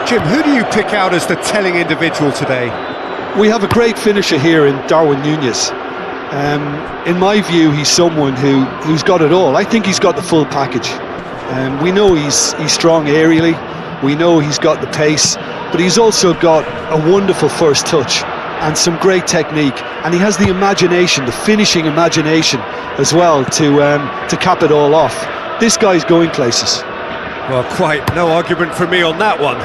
Jim, who do you pick out as the telling individual today? We have a great finisher here in Darwin Núñez. In my view, he's someone who's got it all. I think he's got the full package. We know he's strong aerially, we know he's got the pace, but he's also got a wonderful first touch and some great technique, and he has the imagination, the finishing imagination as well to cap it all off. This guy's going places. Well, quite no argument from me on that one.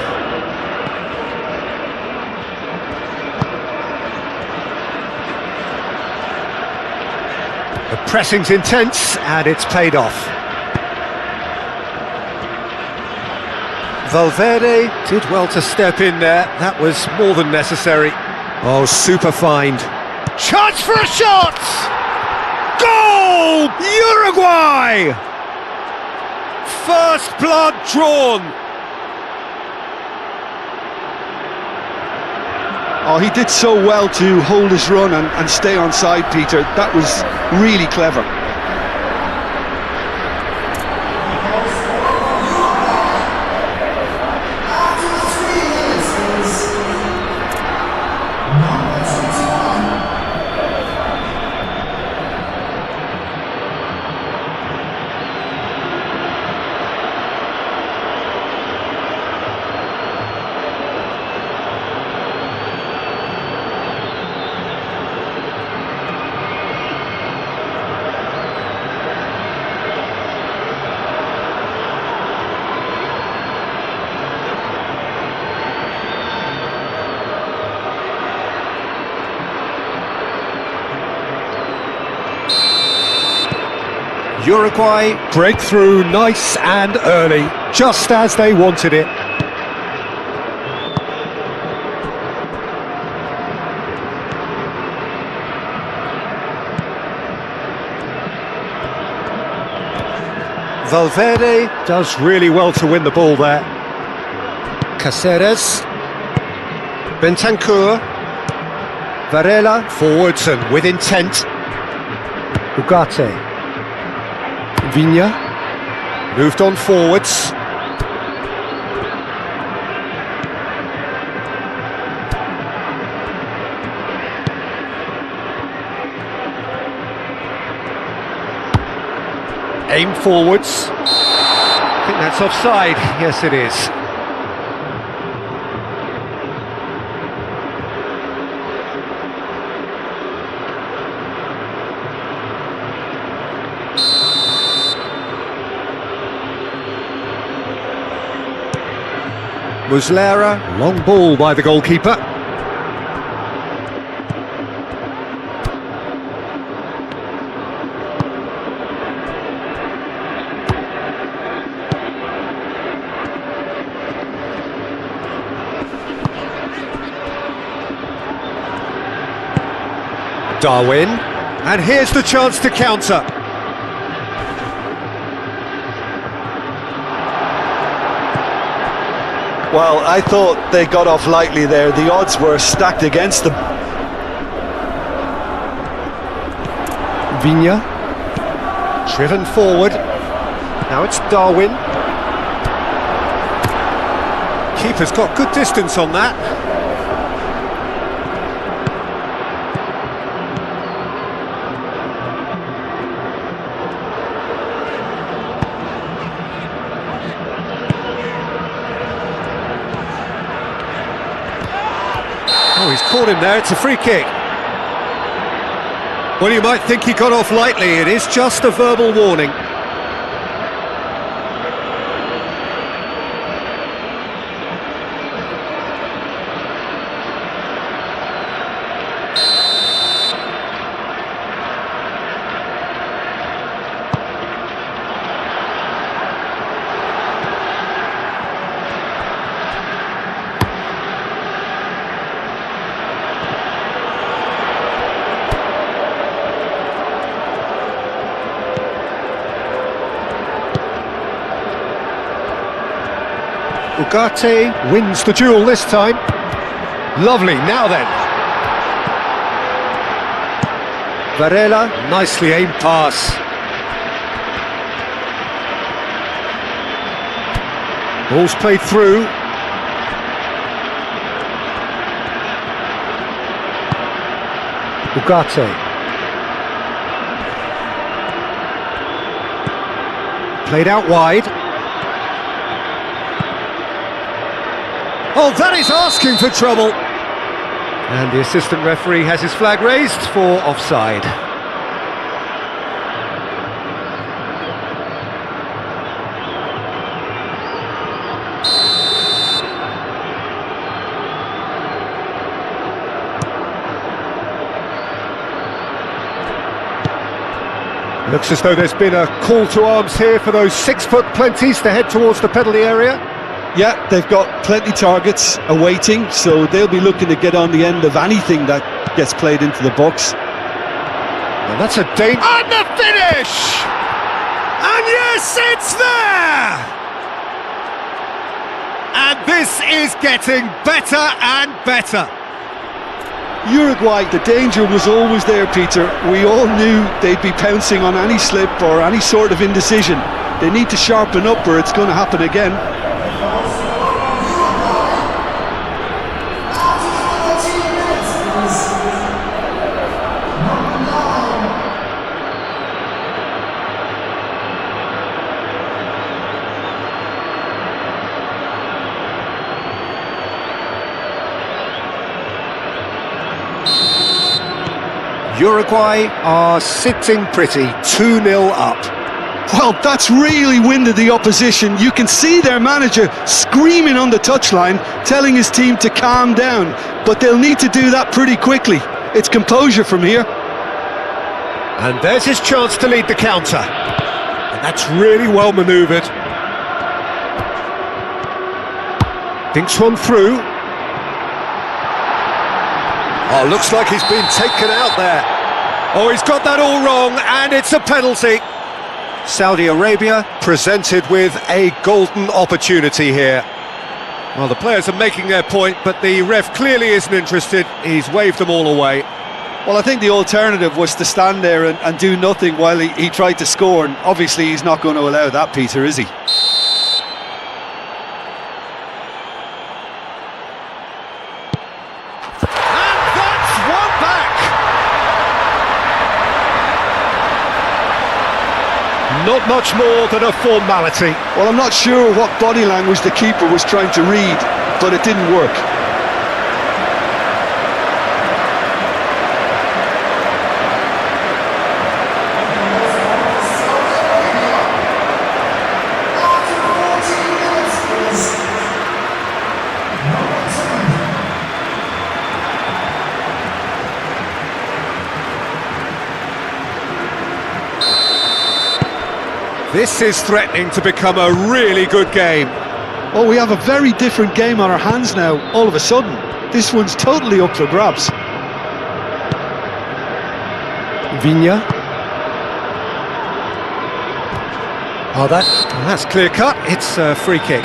The pressing's intense, and it's paid off. Valverde did well to step in there. That was more than necessary. Oh, super find. Chance for a shot! Goal! Uruguay! First blood drawn. Oh, he did so well to hold his run and stay on side, Peter. That was really clever. Uruguay break through nice and early, just as they wanted it. Valverde does really well to win the ball there. Cáceres, Bentancur, Varela forwards and with intent. Ugarte, Viña moved on forwards. Aim forwards. I think that's offside. Yes, it is. Muslera, long ball by the goalkeeper. Darwin, and here's the chance to counter. Well, I thought they got off lightly there. The odds were stacked against them. Viña, driven forward. Now it's Darwin. Keeper's got good distance on that. Oh, he's caught him there, it's a free kick. Well, you might think he got off lightly, it is just a verbal warning. Ugarte wins the duel this time. Lovely, now then. Varela, nicely aimed pass. Ball's played through. Ugarte. Played out wide. Oh, that is asking for trouble. And the assistant referee has his flag raised for offside. Looks as though there's been a call to arms here for those 6-foot plenties to head towards the penalty area. Yeah, they've got plenty targets awaiting, so they'll be looking to get on the end of anything that gets played into the box. And that's a danger. And the finish! And yes, it's there! And this is getting better and better. Uruguay, the danger was always there, Peter. We all knew they'd be pouncing on any slip or any sort of indecision. They need to sharpen up or it's going to happen again. Uruguay are sitting pretty, 2-0 up. Well, that's really winded the opposition. You can see their manager screaming on the touchline, telling his team to calm down. But they'll need to do that pretty quickly. It's composure from here. And there's his chance to lead the counter. And that's really well manoeuvred. Dinks one through. Oh, looks like he's been taken out there. Oh, he's got that all wrong, and it's a penalty. Saudi Arabia presented with a golden opportunity here. Well, the players are making their point, but the ref clearly isn't interested. He's waved them all away. Well, I think the alternative was to stand there and do nothing while he tried to score, and obviously he's not going to allow that, Peter, is he? Not much more than a formality. Well, I'm not sure what body language the keeper was trying to read, but it didn't work. This is threatening to become a really good game. Oh, we have a very different game on our hands now, all of a sudden. This one's totally up for grabs. Viña. Oh, that's clear cut. It's a free kick.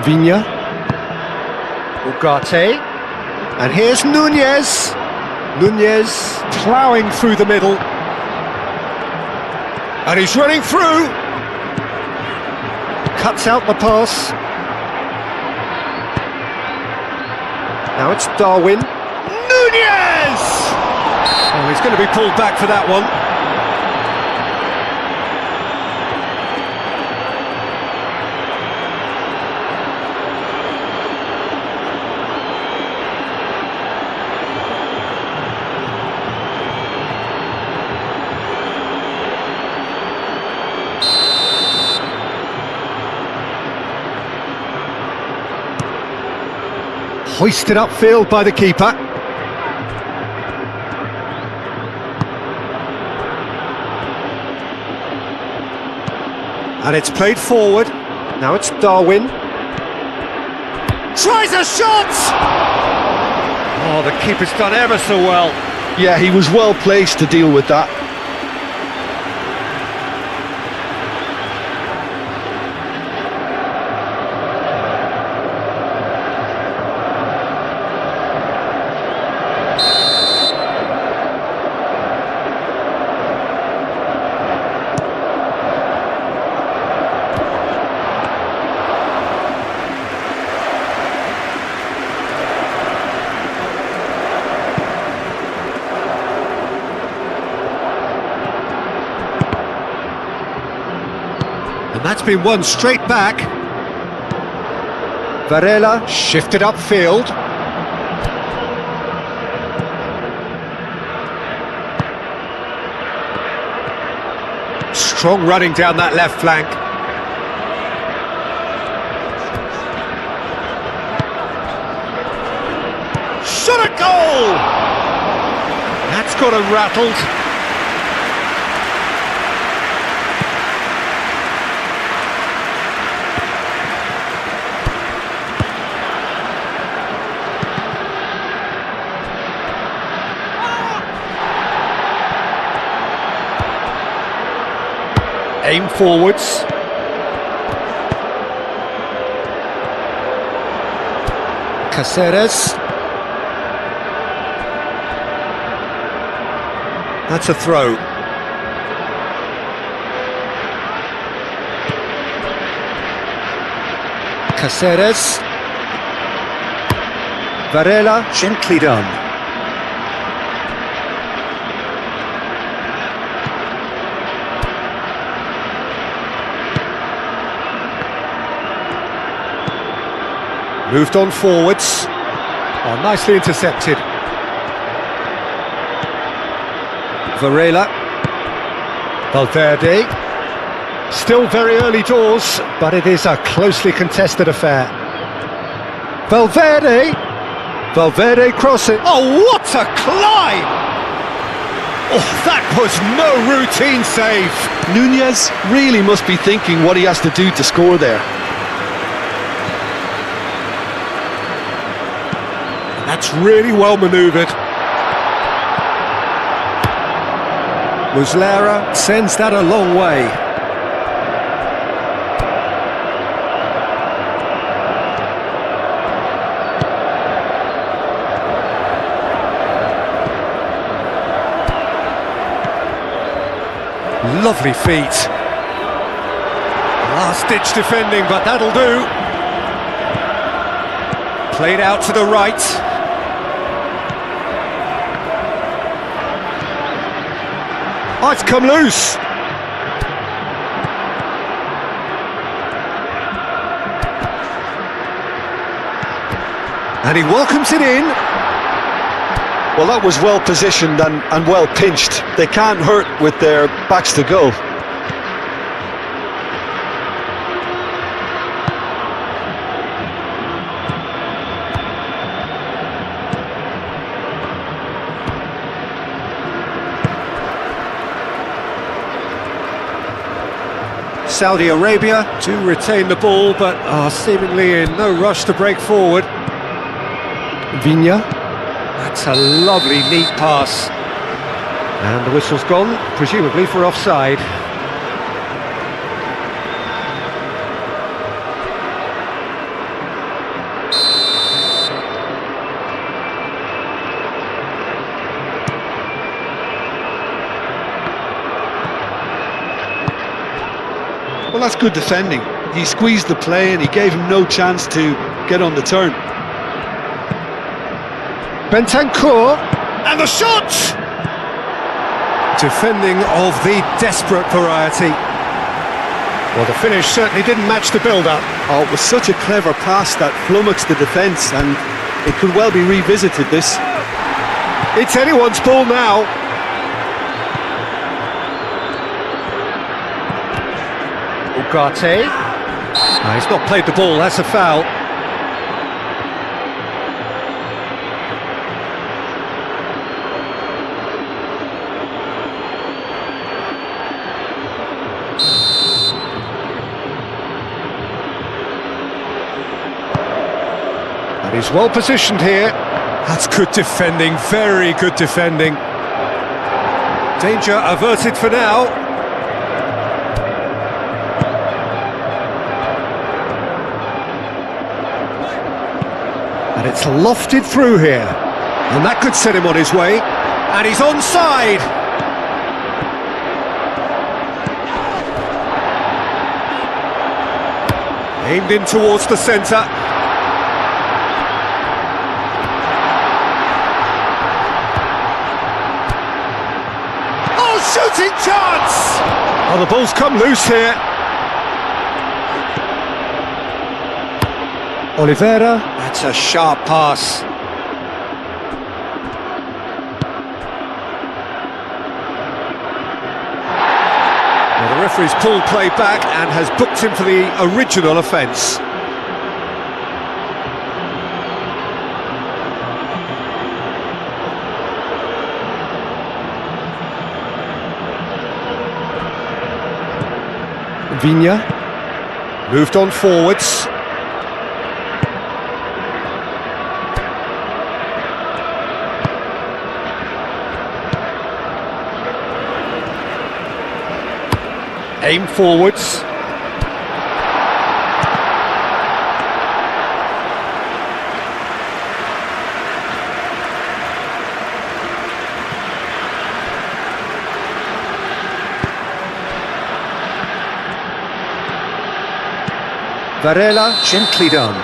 Viña, Ugarte, and here's Nunez. Nunez ploughing through the middle, and he's running through. Cuts out the pass. Now it's Darwin. Nunez! Oh, he's going to be pulled back for that one. Hoisted upfield by the keeper. And it's played forward. Now it's Darwin. Tries a shot! Oh, the keeper's done ever so well. Yeah, he was well placed to deal with that. And that's been won straight back. Varela shifted upfield. Strong running down that left flank. Shot a goal! That's got him rattled. Aim forwards. Caceres. That's a throw. Caceres. Varela, gently done. Moved on forwards. Oh, nicely intercepted. Varela. Valverde. Still very early doors, but it is a closely contested affair. Valverde. Valverde crossing. Oh, what a climb! Oh, that was no routine save. Nunez really must be thinking what he has to do to score there. That's really well manoeuvred. Muslera sends that a long way. Lovely feet. Last-ditch defending, but that'll do. Played out to the right. Oh, it's come loose. And he welcomes it in. Well, that was well positioned and well pinched. They can't hurt with their backs to goal. Saudi Arabia do retain the ball, but are seemingly in no rush to break forward. Viña. That's a lovely, neat pass. And the whistle's gone, presumably for offside. Well, that's good defending. He squeezed the play and he gave him no chance to get on the turn. Bentancur, and the shot! Defending of the desperate variety. Well, the finish certainly didn't match the build-up. Oh, it was such a clever pass that flummoxed the defence, and it could well be revisited, this. It's anyone's ball now. Ugarte. No, he's not played the ball, that's a foul. And he's well positioned here. That's good defending, very good defending. Danger averted for now. And it's lofted through here. And that could set him on his way. And he's onside. Aimed in towards the centre. Oh, shooting chance! Oh, the ball's come loose here. Oliveira, that's a sharp pass. Well, the referee's pulled play back and has booked him for the original offence. Viña moved on forwards. Aim forwards. Varela, gently done.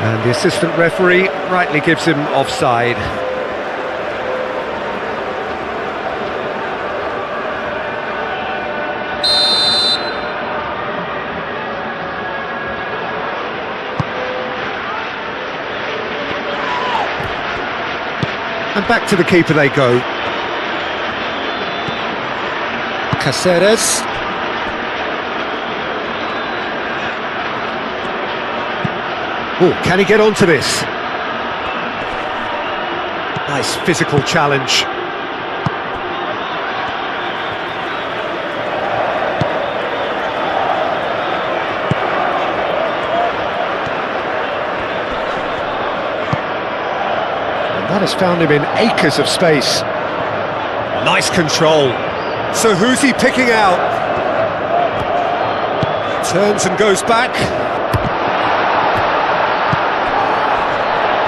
And the assistant referee rightly gives him offside. And back to the keeper they go. Cáceres. Oh, can he get onto this? Nice physical challenge. And that has found him in acres of space. Nice control. So who's he picking out? Turns and goes back.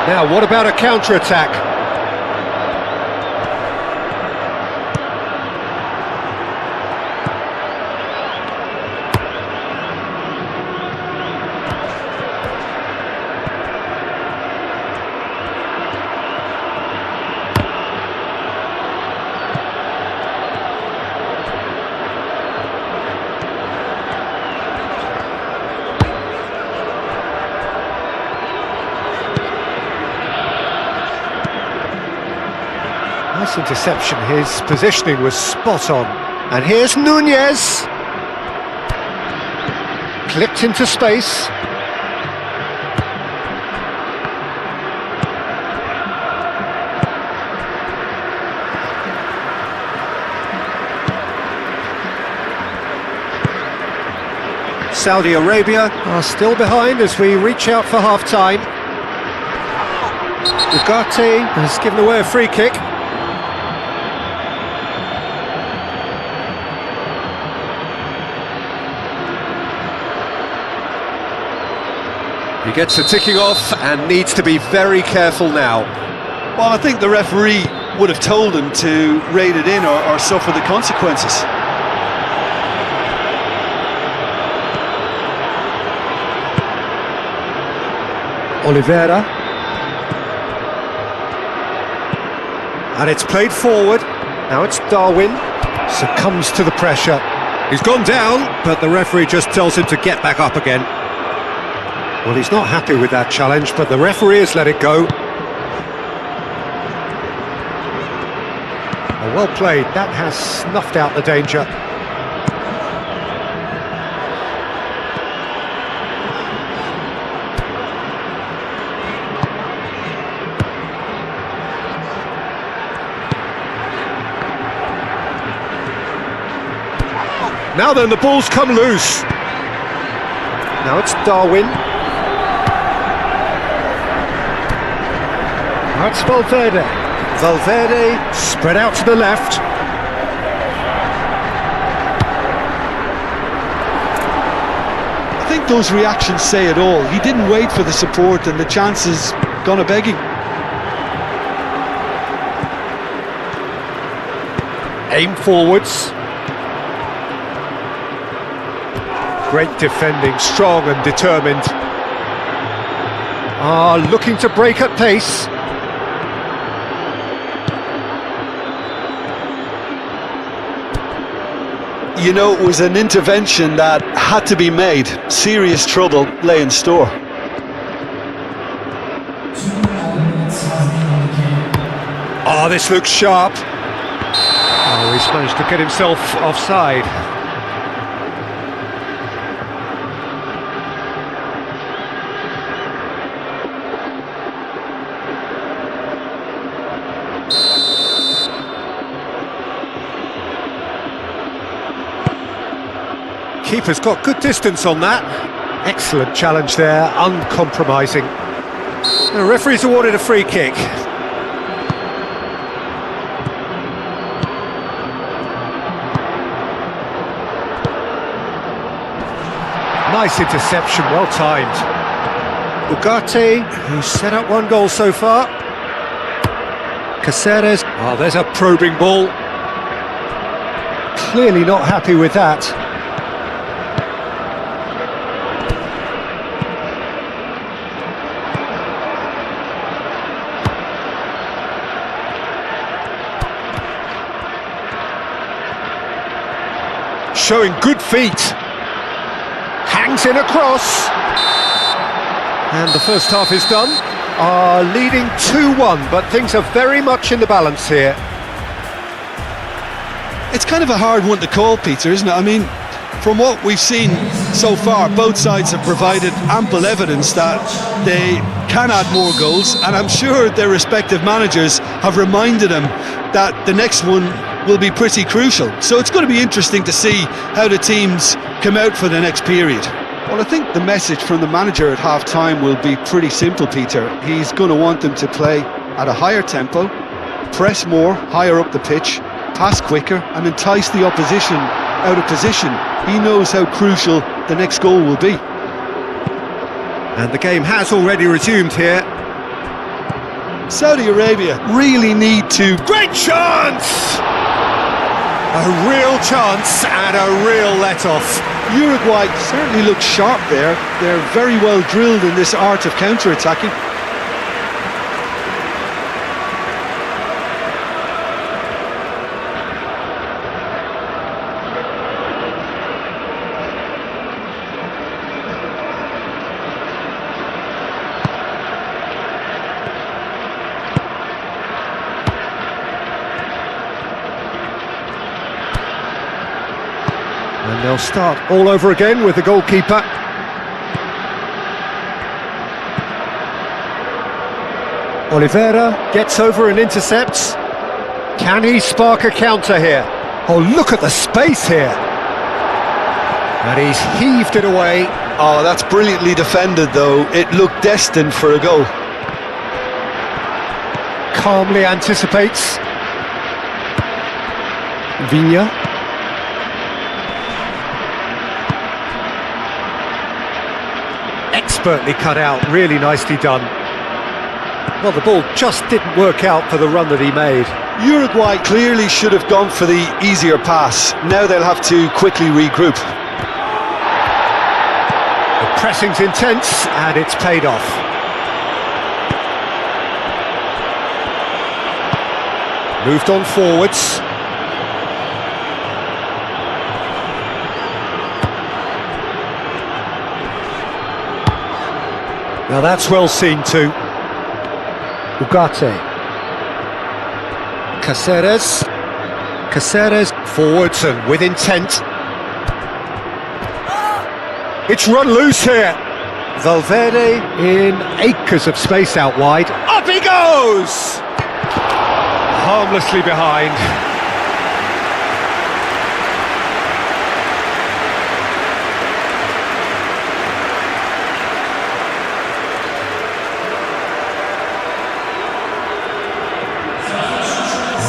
Now, what about a counter-attack? Nice interception, his positioning was spot on. And here's Núñez. Clipped into space. Saudi Arabia are still behind as we reach out for half-time. Ugarte has given away a free kick. He gets the ticking off and needs to be very careful now. Well, I think the referee would have told him to rate it in or suffer the consequences. Oliveira. And it's played forward. Now it's Darwin. Succumbs to the pressure. He's gone down, but the referee just tells him to get back up again. Well, he's not happy with that challenge, but the referee has let it go. Oh, well played. That has snuffed out the danger. Now then, the ball's come loose. Now it's Darwin. That's Valverde. Valverde spread out to the left. I think those reactions say it all. He didn't wait for the support and the chances gone a begging. Aim forwards. Great defending, strong and determined. Looking to break at pace. You know, it was an intervention that had to be made. Serious trouble lay in store. Oh, this looks sharp. Oh, he's managed to get himself offside. Keeper's got good distance on that. Excellent challenge there, uncompromising. The referee's awarded a free kick. Nice interception, well timed. Ugarte, who's set up one goal so far. Caceres, oh, there's a probing ball. Clearly not happy with that. Showing good feet. Hangs in across. And the first half is done. Leading 2-1, but things are very much in the balance here. It's kind of a hard one to call, Peter, isn't it? I mean, from what we've seen so far, both sides have provided ample evidence that they can add more goals, and I'm sure their respective managers have reminded them that the next one will be pretty crucial. So it's going to be interesting to see how the teams come out for the next period. Well, I think the message from the manager at half-time will be pretty simple, Peter. He's going to want them to play at a higher tempo, press more, higher up the pitch, pass quicker, and entice the opposition out of position. He knows how crucial the next goal will be. And the game has already resumed here. Saudi Arabia really need to... Great chance! A real chance and a real let-off. Uruguay certainly looks sharp there. They're very well drilled in this art of counter-attacking. And they'll start all over again with the goalkeeper. Oliveira gets over and intercepts. Can he spark a counter here? Oh, look at the space here. And he's heaved it away. Oh, that's brilliantly defended, though. It looked destined for a goal. Calmly anticipates. Viña. Expertly cut out, really nicely done. Well, the ball just didn't work out for the run that he made. Uruguay clearly should have gone for the easier pass. Now they'll have to quickly regroup. The pressing's intense, and it's paid off. Moved on forwards. Now that's well seen too. Ugarte. Caceres forwards and with intent. It's run loose here. Valverde in acres of space out wide. Up he goes! Harmlessly behind.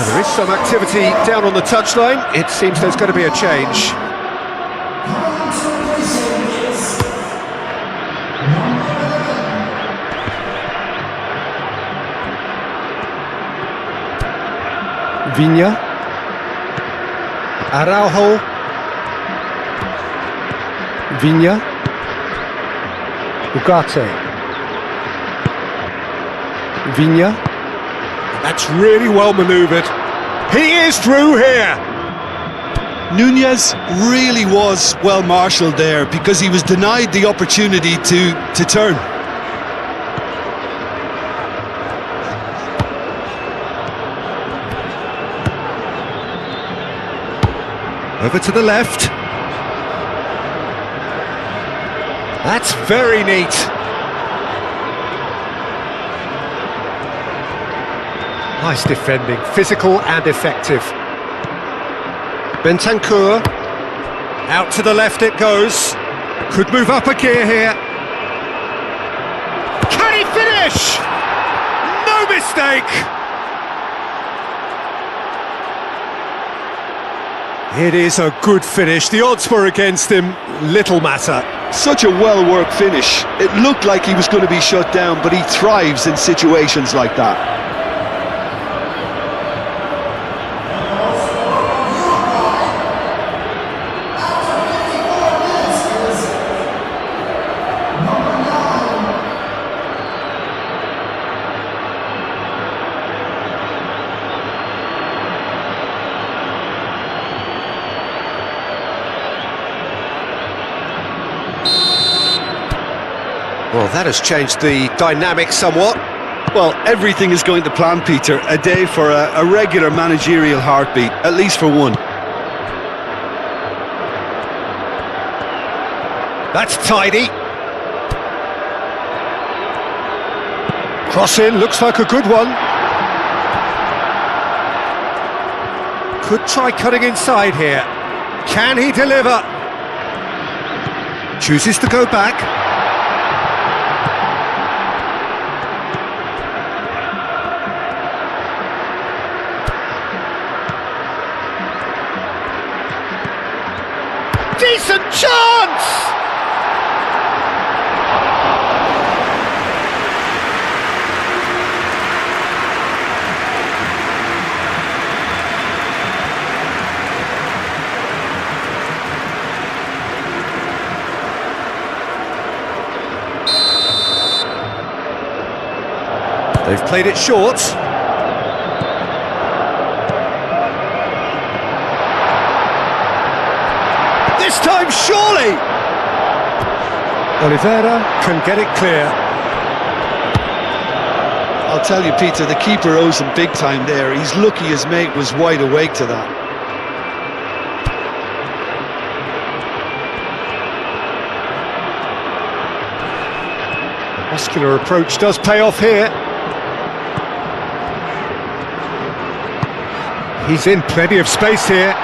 There is some activity down on the touchline. It seems there's going to be a change. Viña. Araujo. Viña. Ugarte. Viña. That's really well manoeuvred. He is through here. Nunez really was well marshalled there because he was denied the opportunity to turn. Over to the left. That's very neat. Nice defending, physical and effective. Bentancur. Out to the left it goes. Could move up a gear here. Can he finish? No mistake! It is a good finish. The odds were against him. Little matter. Such a well-worked finish. It looked like he was going to be shut down, but he thrives in situations like that. Well, that has changed the dynamic somewhat. Well, everything is going to plan, Peter. A day for a regular managerial heartbeat, at least for one. That's tidy. Cross in, looks like a good one. Could try cutting inside here. Can he deliver? Chooses to go back. Decent chance! They've played it short. This time, surely! Oliveira can get it clear. I'll tell you, Peter, the keeper owes him big time there. He's lucky his mate was wide awake to that. Muscular approach does pay off here. He's in plenty of space here.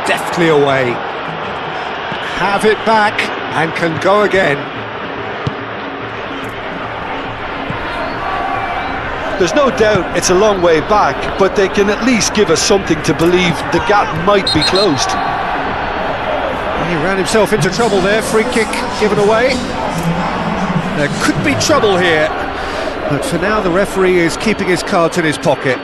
Deftly away. Have it back and can go again. There's no doubt it's a long way back, but they can at least give us something to believe the gap might be closed. He ran himself into trouble there, free kick given away. There could be trouble here, but for now the referee is keeping his cards in his pocket.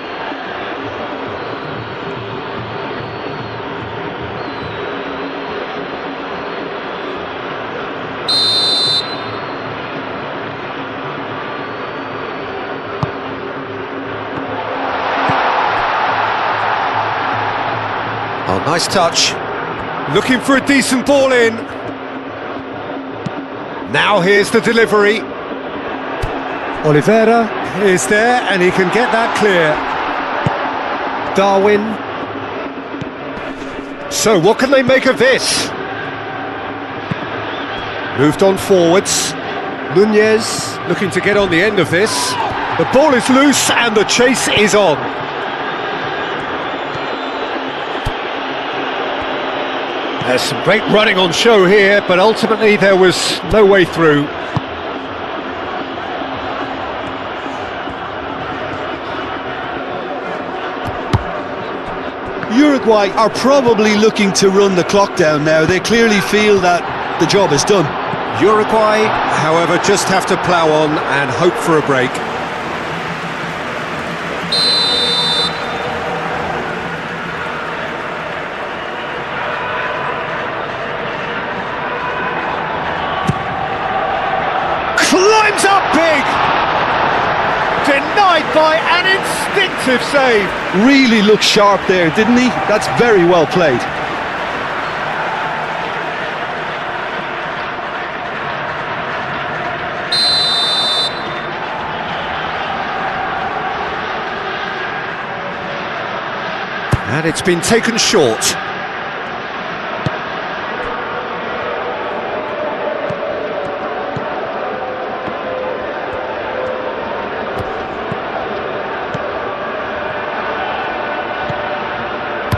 Oh, nice touch. Looking for a decent ball in. Now here's the delivery. Oliveira is there and he can get that clear. Darwin. So what can they make of this? Moved on forwards. Nunez looking to get on the end of this. The ball is loose and the chase is on. There's some great running on show here, but ultimately there was no way through. Uruguay are probably looking to run the clock down now. They clearly feel that the job is done. Uruguay, however, just have to plough on and hope for a break. Climbs up big! Denied by an instinctive save. Really looked sharp there, didn't he? That's very well played. And it's been taken short.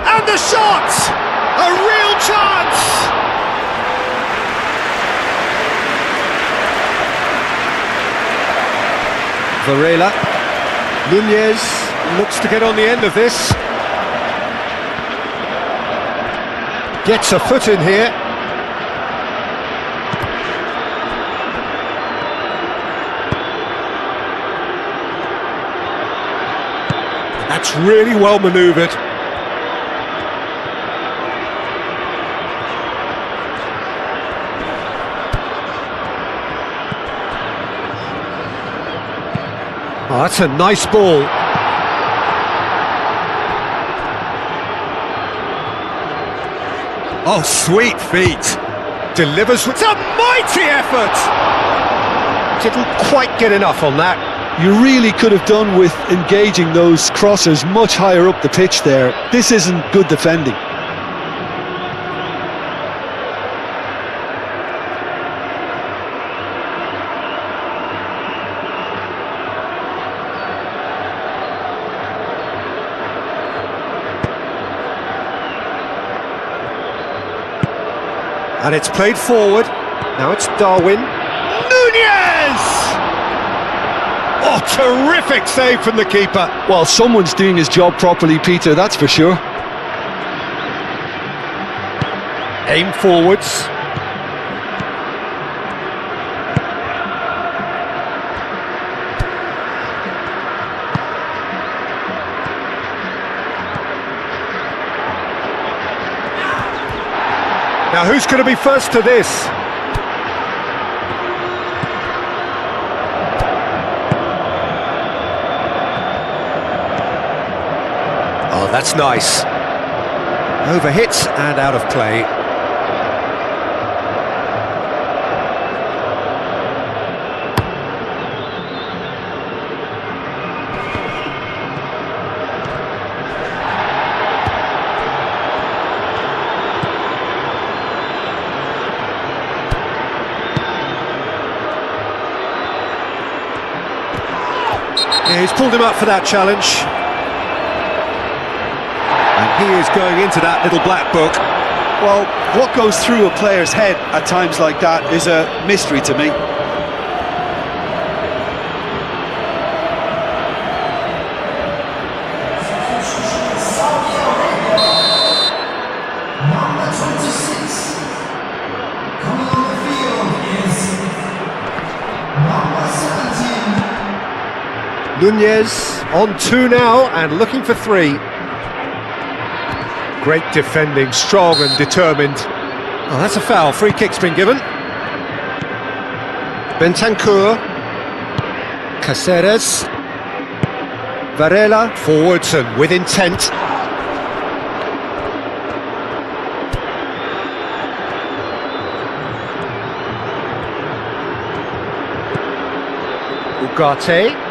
And the shot! A real chance! Varela. Nunez looks to get on the end of this. Gets a foot in here. That's really well manoeuvred. Oh, that's a nice ball. Oh, sweet feet. Delivers with a mighty effort. Didn't quite get enough on that. You really could have done with engaging those crossers much higher up the pitch there. This isn't good defending. And it's played forward. Now it's Darwin. Nunez! Oh, terrific save from the keeper. Well, someone's doing his job properly, Peter, that's for sure. Aim forwards. Now who's going to be first to this? Oh, that's nice. Overhit and out of play. Yeah, he's pulled him up for that challenge. And he is going into that little black book. Well, what goes through a player's head at times like that is a mystery to me. Nunez on 2 now and looking for 3. Great defending, strong and determined. Oh, that's a foul. Free kick's been given. Bentancur. Caceres. Varela forwards and with intent. Ugarte.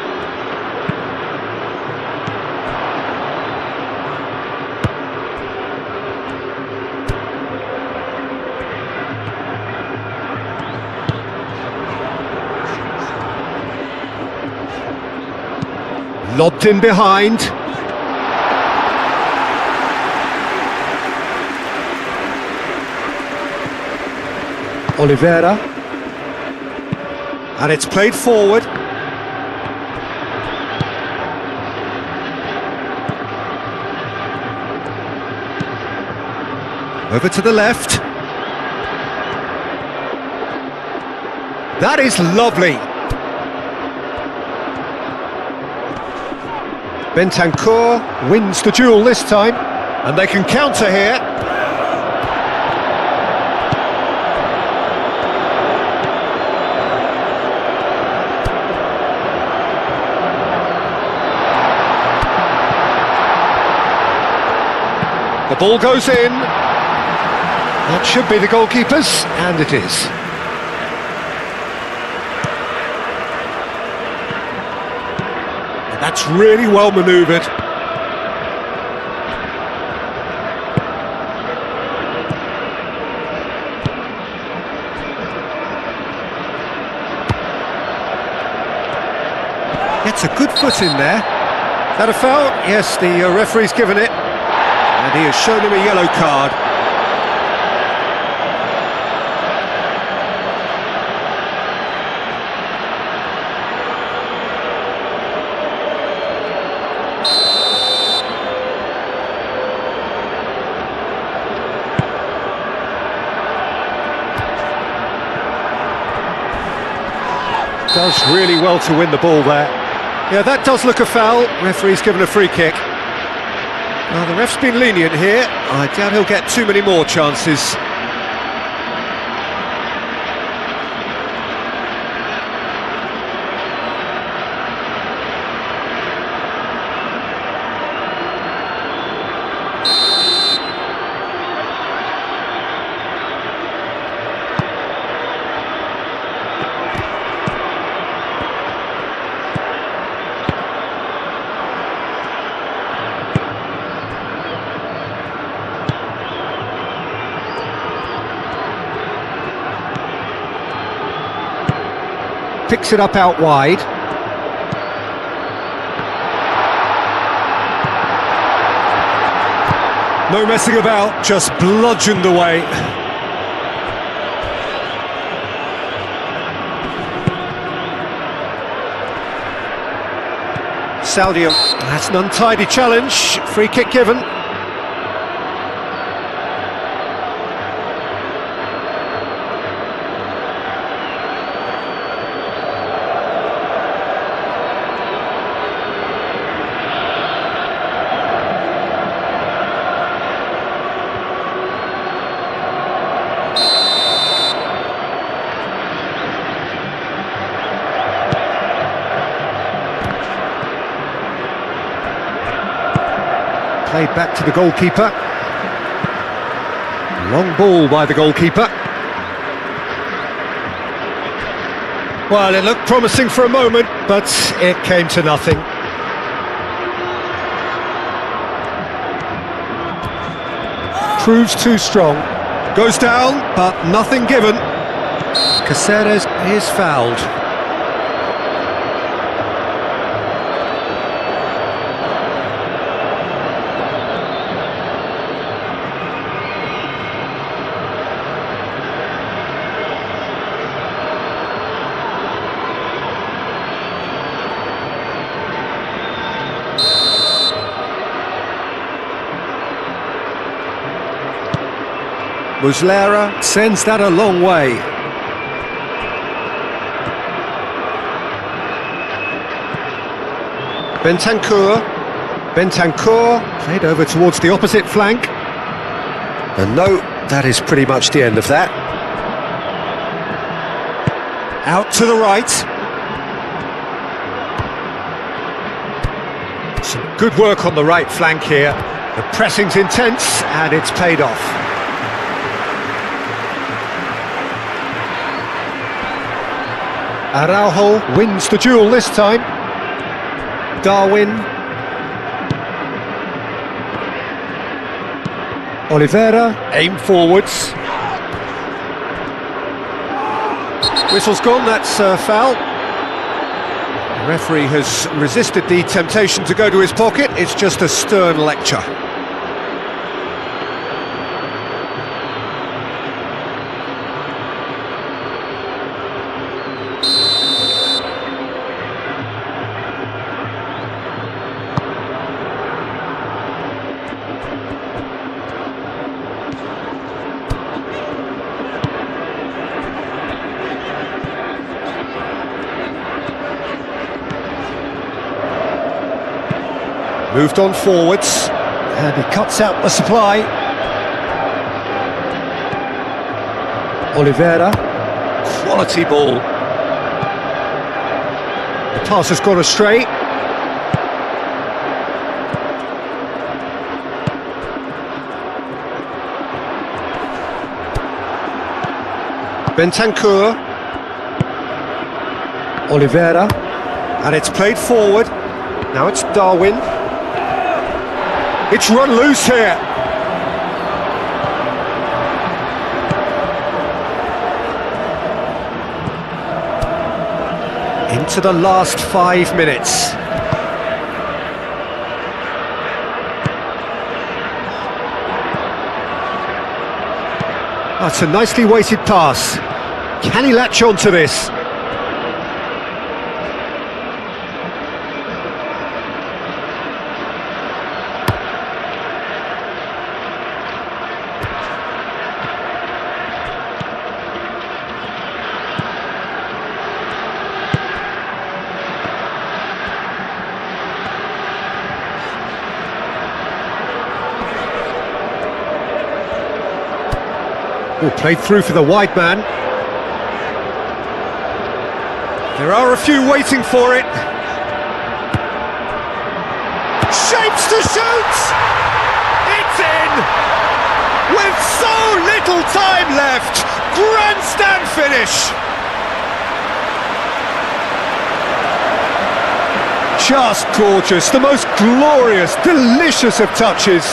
Lobbed in behind. Oliveira. And it's played forward. Over to the left. That is lovely. Bentancur wins the duel this time, and they can counter here. The ball goes in. That should be the goalkeeper's, and it is. That's really well manoeuvred. Gets a good foot in there. Is that a foul? Yes, the referee's given it. And he has shown him a yellow card. Does really well to win the ball there. Yeah, that does look a foul. Referee's given a free kick. Well, the ref's been lenient here. I doubt he'll get too many more chances. Picks it up out wide. No messing about, just bludgeoned away. Saldio, that's an untidy challenge. Free kick given. Played back to the goalkeeper. Long ball by the goalkeeper. Well, it looked promising for a moment, but it came to nothing. Proves too strong. Goes down, but nothing given. Caceres is fouled. Muslera sends that a long way. Bentancur played over towards the opposite flank. And no, that is pretty much the end of that. Out to the right. Some good work on the right flank here. The pressing's intense and it's paid off. Araujo wins the duel this time. Darwin. Oliveira, aim forwards. Whistle's gone, that's a foul. The referee has resisted the temptation to go to his pocket, it's just a stern lecture. Moved on forwards, and he cuts out the supply. Oliveira, quality ball. The pass has gone astray. Bentancur. Oliveira, and it's played forward. Now it's Darwin. It's run loose here. Into the last 5 minutes. That's a nicely weighted pass. Can he latch on to this? Oh, played through for the wide man. There are a few waiting for it. Shapes to shoot! It's in! With so little time left! Grandstand finish! Just gorgeous, the most glorious, delicious of touches,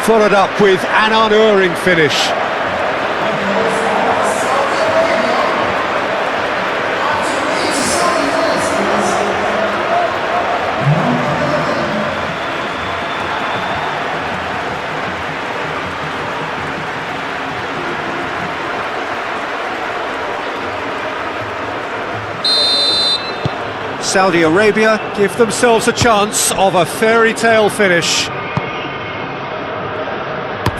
followed up with an unerring finish. Saudi Arabia give themselves a chance of a fairy tale finish.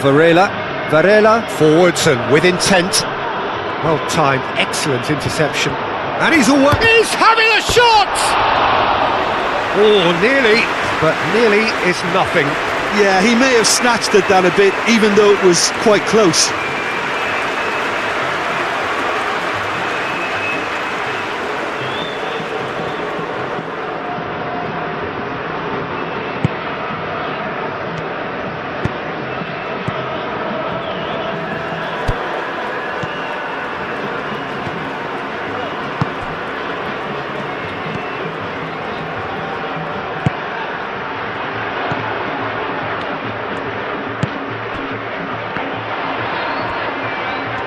Varela, forwards and with intent. Well timed, excellent interception. And he's away. He's having a shot! Oh, nearly, but nearly is nothing. Yeah, he may have snatched at that a bit, even though it was quite close.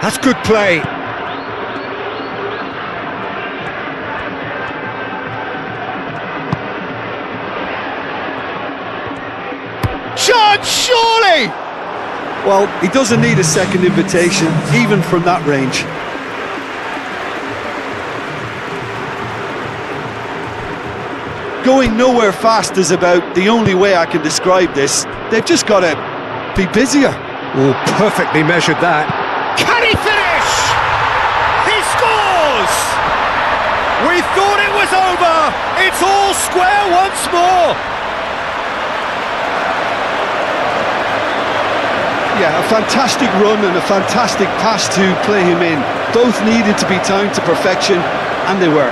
That's good play. Chance, surely! Well, he doesn't need a second invitation, even from that range. Going nowhere fast is about the only way I can describe this. They've just got to be busier. Oh, perfectly measured that. Can he finish? He scores! We thought it was over. It's all square once more. Yeah, a fantastic run and a fantastic pass to play him in. Both needed to be timed to perfection, and they were.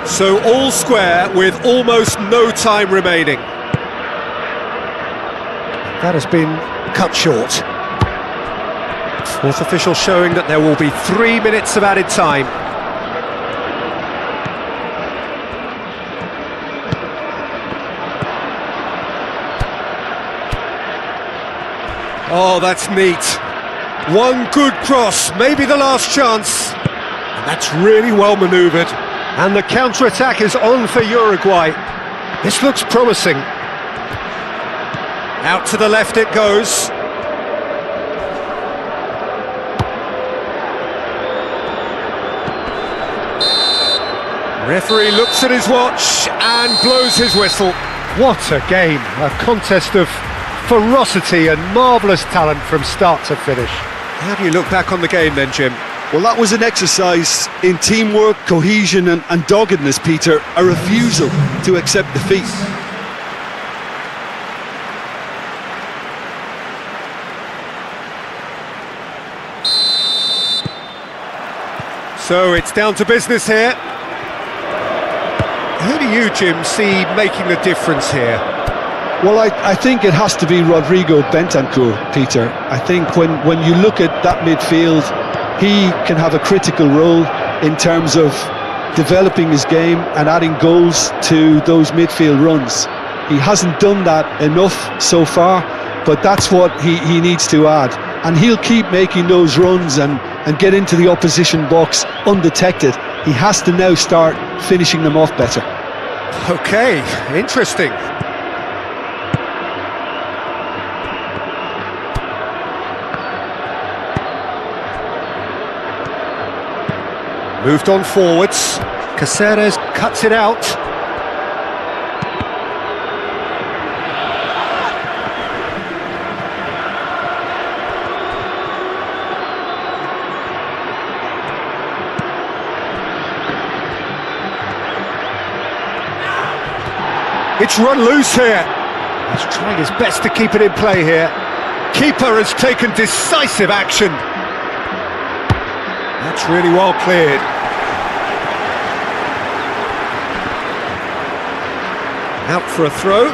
So all square with almost no time remaining. That has been cut short. Fourth official showing that there will be 3 minutes of added time. Oh, that's neat. One good cross, maybe the last chance. And that's really well manoeuvred. And the counter-attack is on for Uruguay. This looks promising. Out to the left it goes. Referee looks at his watch and blows his whistle. What a game, a contest of ferocity and marvellous talent from start to finish. How do you look back on the game then, Jim? Well, that was an exercise in teamwork, cohesion and doggedness, Peter. A refusal to accept defeat. So it's down to business here. who do you, Jim, see making the difference here? Well, I think it has to be Rodrigo Bentancur, Peter. I think when you look at that midfield, he can have a critical role in terms of developing his game and adding goals to those midfield runs. He hasn't done that enough so far, but that's what he needs to add. And he'll keep making those runs and get into the opposition box undetected. He has to now start finishing them off better. Okay, interesting. Moved on forwards. Caceres cuts it out. It's run loose here. He's trying his best to keep it in play here. Keeper has taken decisive action. That's really well cleared. Out for a throw.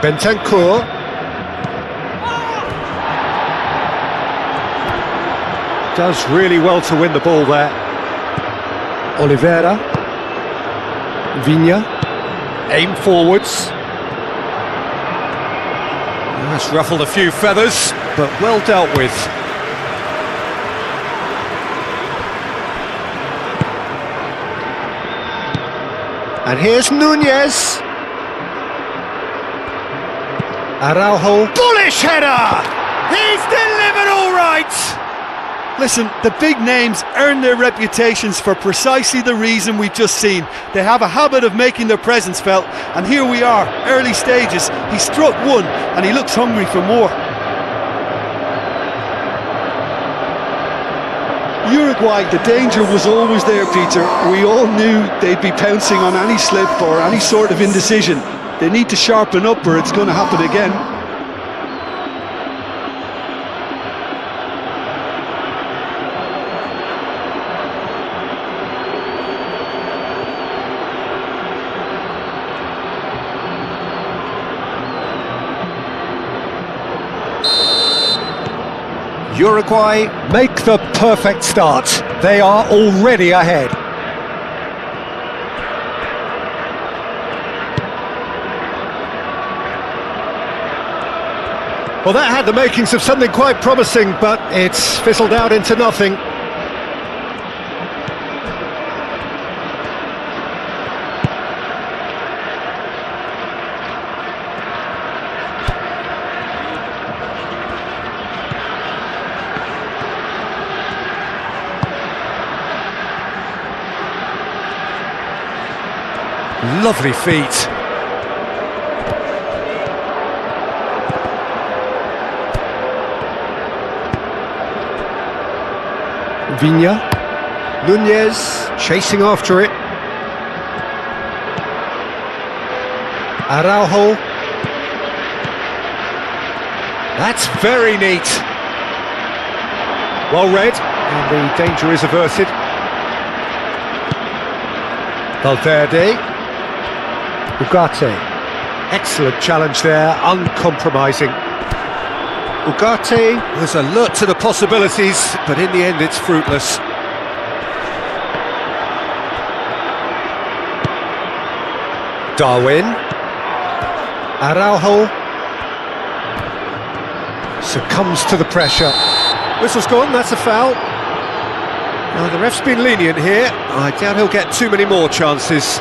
Bentancur. Does really well to win the ball there. Oliveira. Vinha. Aim forwards. That's ruffled a few feathers, but well dealt with. And here's Nunez. Araujo. Bullish header! He's delivered all right! Listen, the big names earn their reputations for precisely the reason we've just seen. They have a habit of making their presence felt, and here we are, early stages. He struck one, and he looks hungry for more. Uruguay, the danger was always there, Peter. We all knew they'd be pouncing on any slip or any sort of indecision. They need to sharpen up or it's going to happen again. Uruguay make the perfect start. They are already ahead. Well, that had the makings of something quite promising, but it's fizzled out into nothing. Lovely feet. Vinha. Nunez chasing after it. Araujo. That's very neat. Well read, and the danger is averted. Valverde. Ugarte. Excellent challenge there, uncompromising. Ugarte was alert to the possibilities, but in the end it's fruitless. Darwin. Araujo. Succumbs to the pressure. Whistle's gone, that's a foul. Now the ref's been lenient here. I doubt he'll get too many more chances.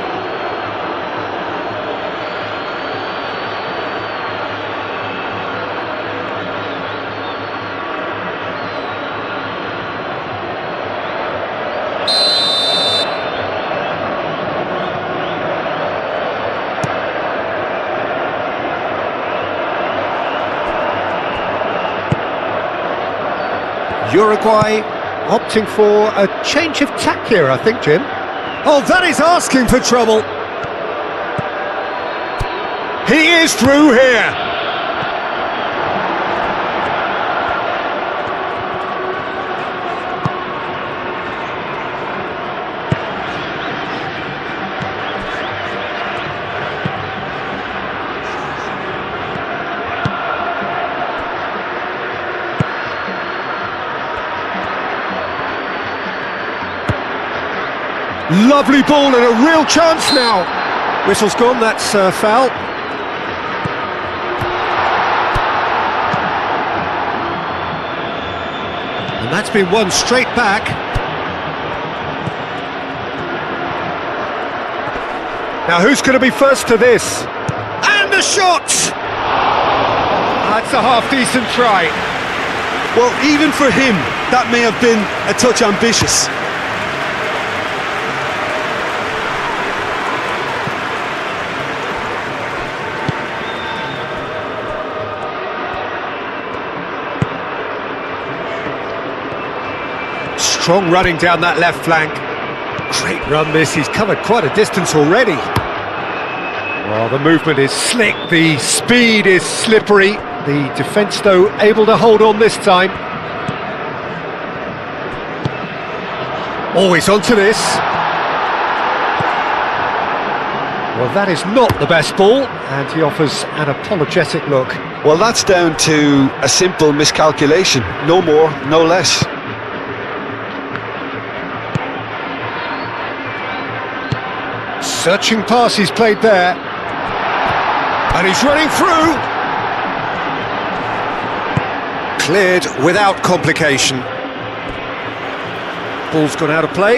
Uruguay opting for a change of tack here, I think, Jim. Oh, that is asking for trouble. He is through here. Lovely ball and a real chance now. Whistle's gone, that's foul. And that's been won straight back. Now who's going to be first to this? And the shot! That's a half-decent try. Well, even for him, that may have been a touch ambitious. Strong running down that left flank. Great run this, he's covered quite a distance already. Well, the movement is slick, the speed is slippery. The defence, though, able to hold on this time. Always onto this. Well, that is not the best ball, and he offers an apologetic look. Well, that's down to a simple miscalculation. No more, no less. Searching pass he's played there. And he's running through. Cleared without complication. Ball's gone out of play.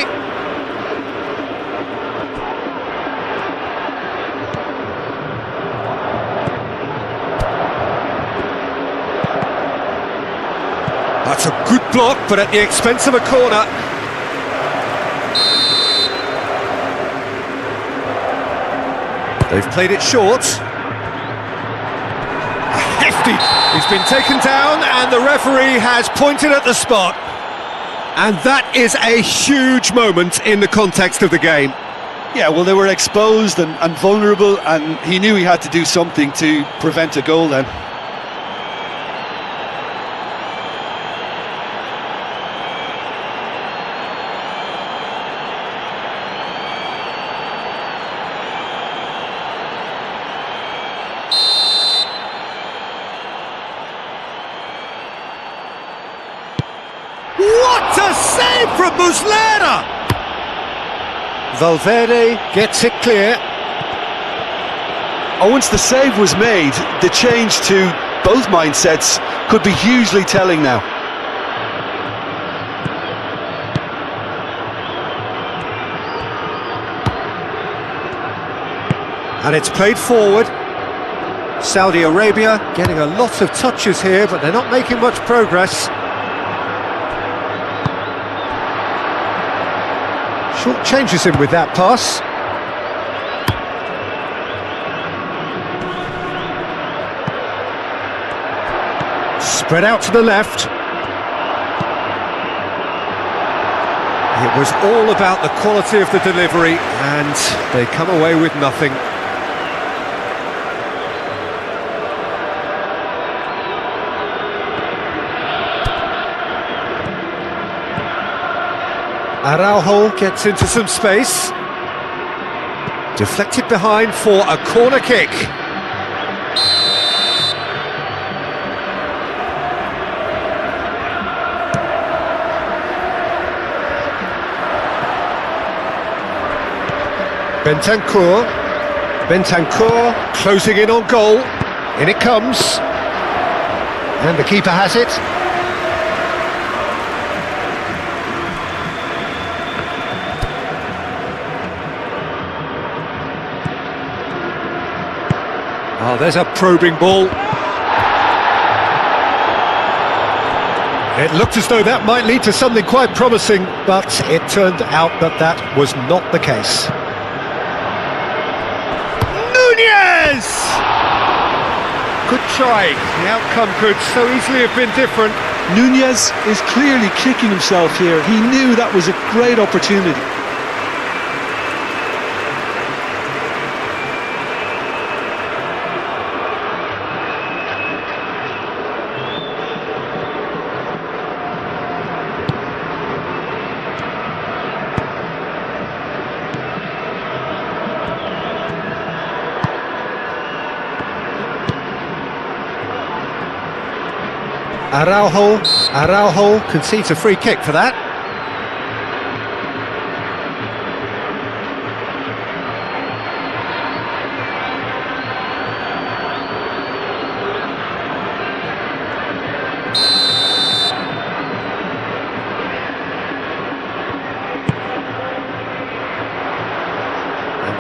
That's a good block, but at the expense of a corner. They've played it short. Hefty! He's been taken down and the referee has pointed at the spot. And that is a huge moment in the context of the game. Yeah, well, they were exposed and vulnerable, and he knew he had to do something to prevent a goal then. What a save from Muslera! Valverde gets it clear. Once the save was made, the change to both mindsets could be hugely telling now. And it's played forward. Saudi Arabia getting a lot of touches here, but they're not making much progress. Short changes him with that pass. Spread out to the left. It was all about the quality of the delivery, and they come away with nothing. Araujo gets into some space. Deflected behind for a corner kick. Bentancur closing in on goal. In it comes. And the keeper has it. Oh, there's a probing ball. It looked as though that might lead to something quite promising, but it turned out that that was not the case. Nunez! Good try. The outcome could so easily have been different. Nunez is clearly kicking himself here. He knew that was a great opportunity. Araujo concedes a free kick for that.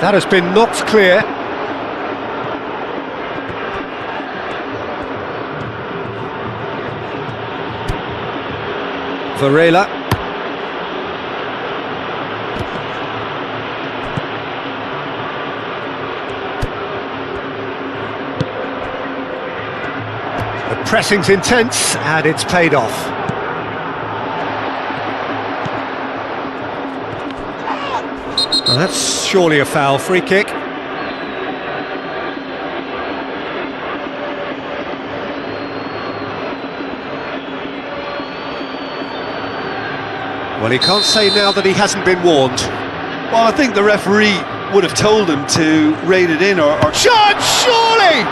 That has been knocked clear. Varela. The pressing's intense and it's paid off. Well, that's surely a foul. Free kick. Well, he can't say now that he hasn't been warned. Well, I think the referee would have told him to rate it in or... Shot, surely!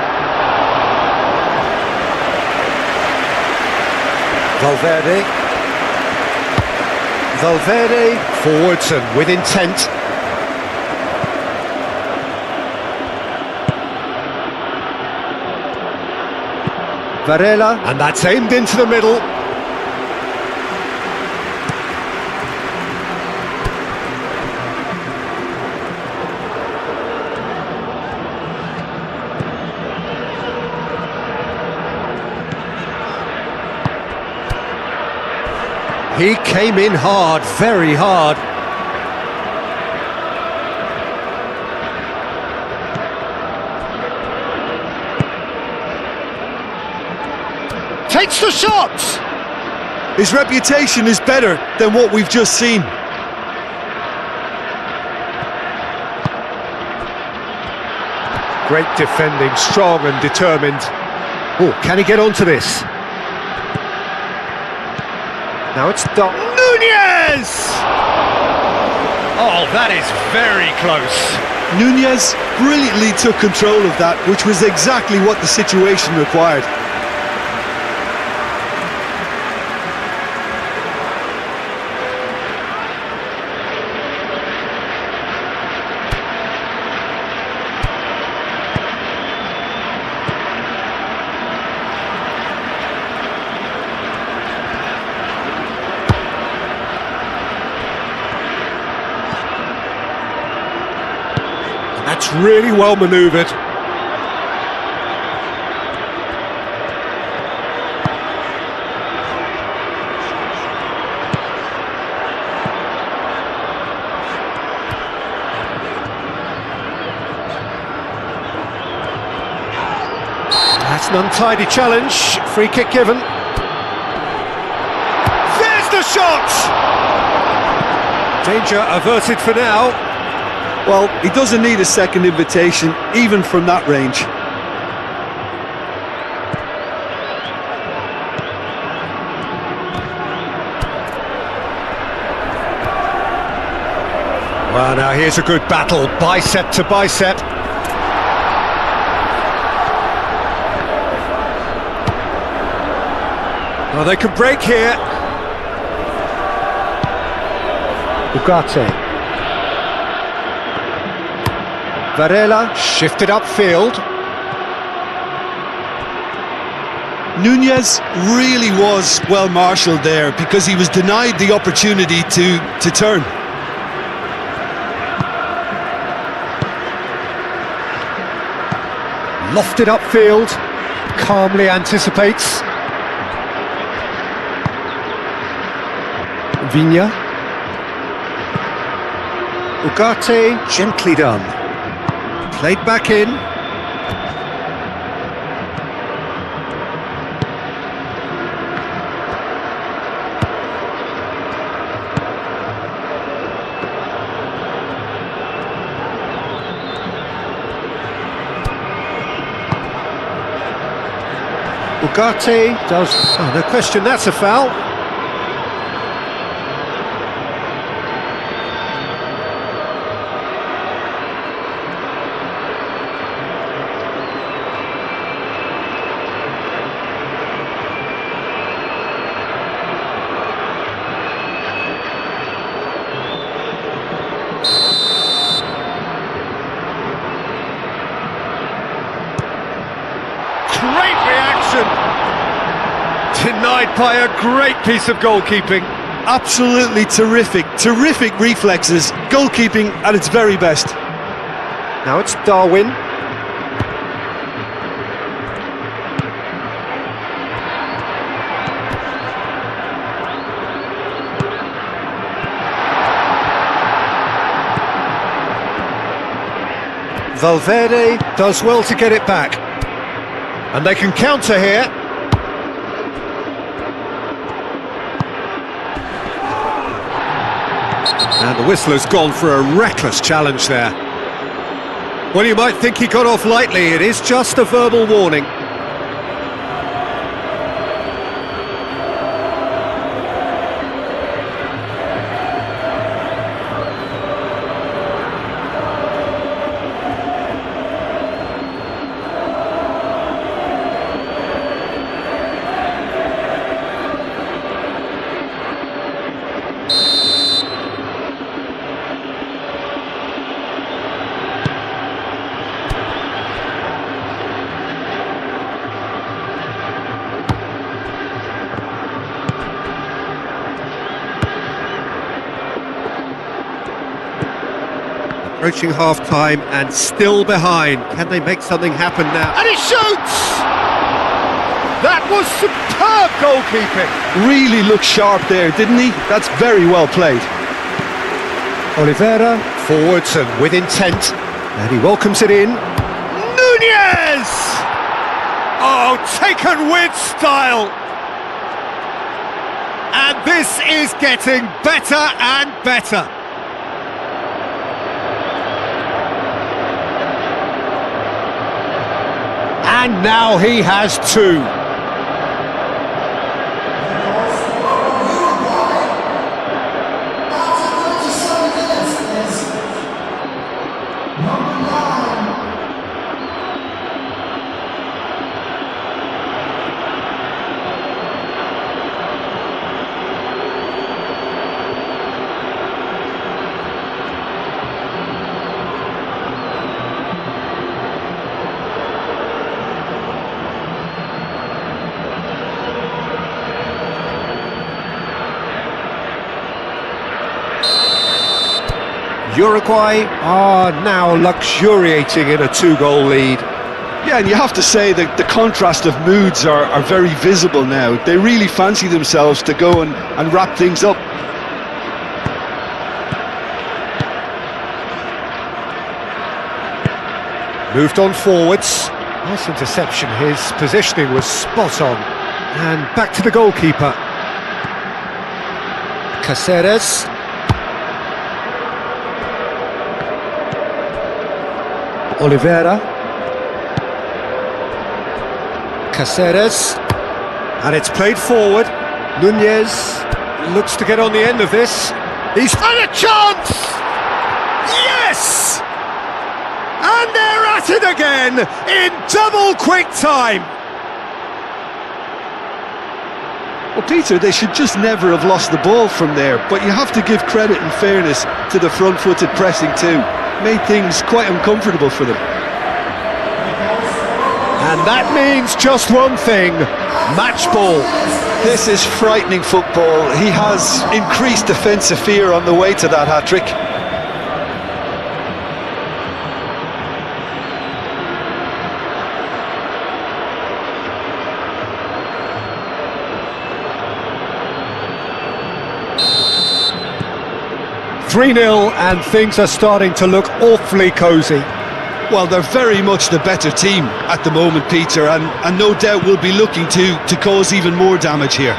Valverde forwards and with intent. Varela, and that's aimed into the middle. He came in hard, very hard. Takes the shot! His reputation is better than what we've just seen. Great defending, strong and determined. Oh, can he get onto this? Now it's Nunez! Oh, that is very close. Nunez brilliantly took control of that, which was exactly what the situation required. That's really well manoeuvred. That's an untidy challenge. Free kick given. There's the shot! Danger averted for now. Well, he doesn't need a second invitation, even from that range. Well, now here's a good battle, bicep to bicep. Well, they can break here. Ugarte. Varela shifted upfield. Nunez really was well marshalled there because he was denied the opportunity to turn. Lofted upfield, calmly anticipates. Vigna. Ugarte, gently done. Played back in. Ugarte does... Oh, no question, that's a foul. Great reaction! Denied by a great piece of goalkeeping. Absolutely terrific reflexes, goalkeeping at its very best. Now it's Darwin. Valverde does well to get it back. And they can counter here. And the whistler's gone for a reckless challenge there. Well, you might think he got off lightly. It is just a verbal warning. Approaching half-time and still behind. Can they make something happen now? And he shoots! That was superb goalkeeping! Really looked sharp there, didn't he? That's very well played. Oliveira, forwards and with intent. And he welcomes it in. Nunez! Oh, taken with style! And this is getting better and better. And now he has two. Uruguay are now luxuriating in a two-goal lead. Yeah, and you have to say that the contrast of moods are very visible now. They really fancy themselves to go and wrap things up. Moved on forwards. Nice interception. His positioning was spot on. And back to the goalkeeper. Caceres. Oliveira. Caceres. And it's played forward. Nunez looks to get on the end of this. He's had a chance! Yes! And they're at it again in double quick time. Well, Peter, they should just never have lost the ball from there, but you have to give credit and fairness to the front-footed pressing too. Made things quite uncomfortable for them. And that means just one thing, match ball. This is frightening football. He has increased defensive fear on the way to that hat-trick. "3-0 and things are starting to look awfully cosy. Well, they're very much the better team at the moment, Peter, and no doubt will be looking to cause even more damage here.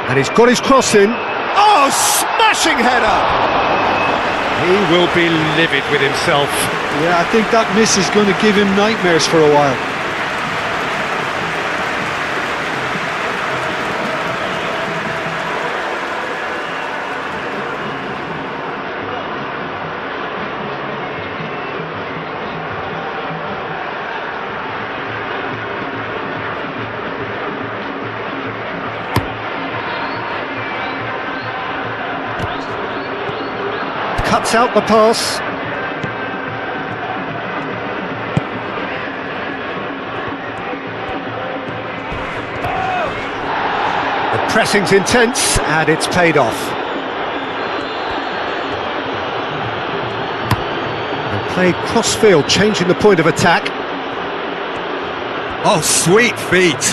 And he's got his cross in. Oh, smashing header! He will be livid with himself. Yeah, I think that miss is going to give him nightmares for a while. Cuts out the pass. pressing's intense, and it's paid off. And played cross-field, changing the point of attack. Oh, sweet feet!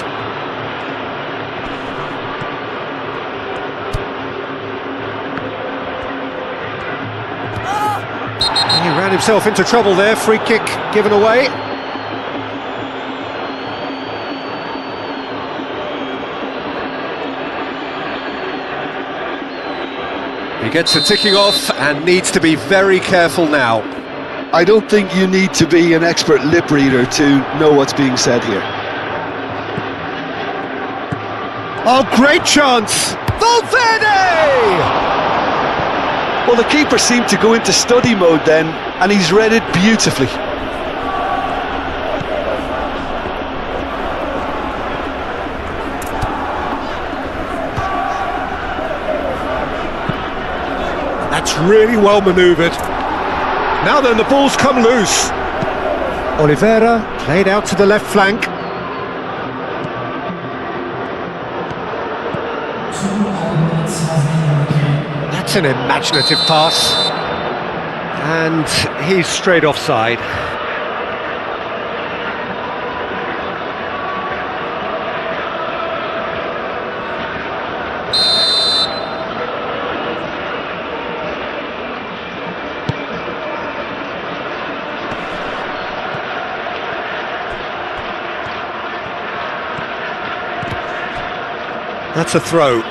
He ran himself into trouble there, free kick given away. He gets the ticking off and needs to be very careful now. I don't think you need to be an expert lip reader to know what's being said here. Oh, great chance! Valverde! Well, the keeper seemed to go into study mode then, and he's read it beautifully. That's really well manoeuvred. Now then, the ball's come loose. Oliveira played out to the left flank. That's an imaginative pass. And he's straight offside. That's a throw.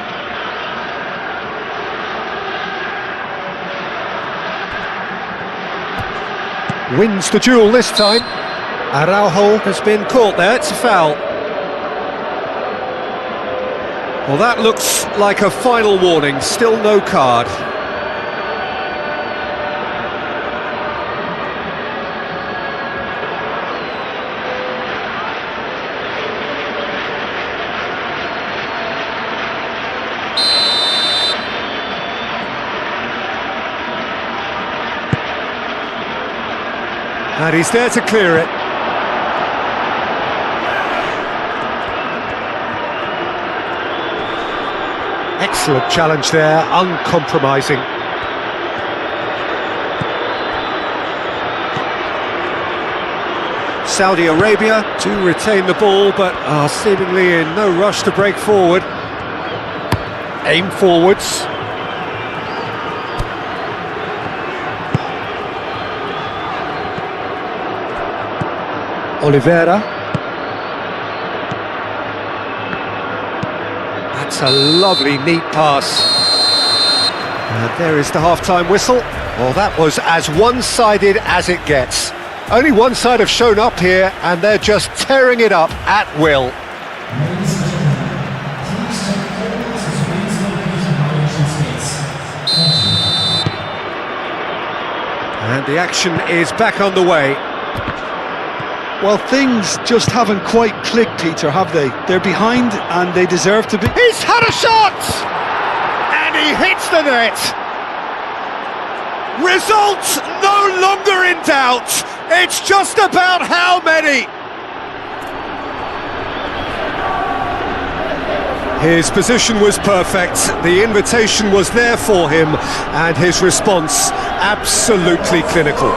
Wins the duel this time. Araujo has been caught there, it's a foul. Well, that looks like a final warning, still no card. And he's there to clear it. Excellent challenge there, uncompromising. Saudi Arabia do retain the ball, but are seemingly in no rush to break forward. Aim forwards. Oliveira. That's a lovely, neat pass. And there is the half-time whistle. Well, that was as one-sided as it gets. Only one side have shown up here, and they're just tearing it up at will. And the action is back on the way. Well, things just haven't quite clicked, Peter, have they? They're behind and they deserve to be. He's had a shot! And he hits the net! Results no longer in doubt! It's just about how many! His position was perfect, the invitation was there for him, and his response absolutely clinical.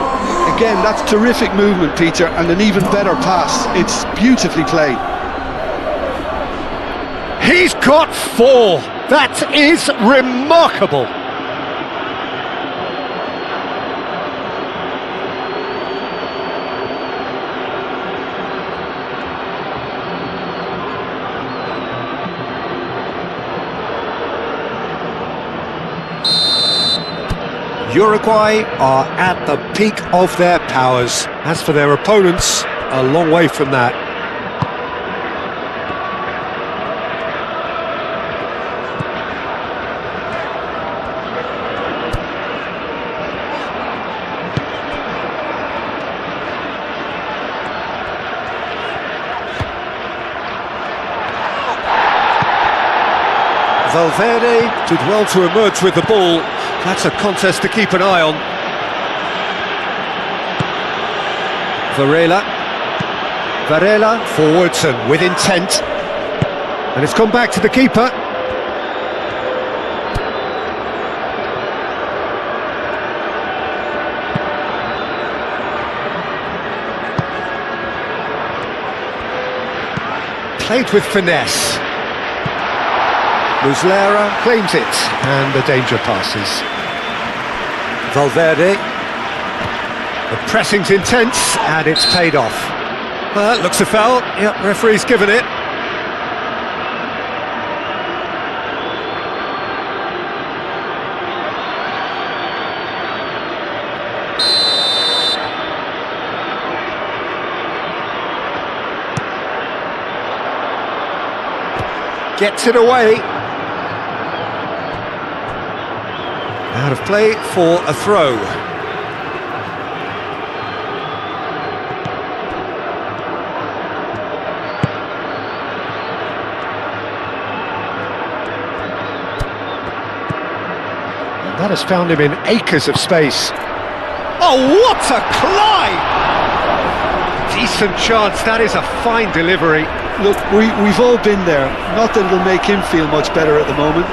Again, that's terrific movement, Peter, and an even better pass. It's beautifully played. He's got 4! That is remarkable! Uruguay are at the peak of their powers. As for their opponents, a long way from that. Valverde did well to emerge with the ball. That's a contest to keep an eye on. Varela forwards and with intent. And it's come back to the keeper. Played with finesse. Muslera claims it, and the danger passes. Valverde. The pressing's intense, and it's paid off. Well, that looks a foul. Yep, referee's given it. Gets it away. Out of play for a throw. And that has found him in acres of space. Oh, what a climb! Decent chance, that is a fine delivery. Look, we've all been there. Not that it'll make him feel much better at the moment.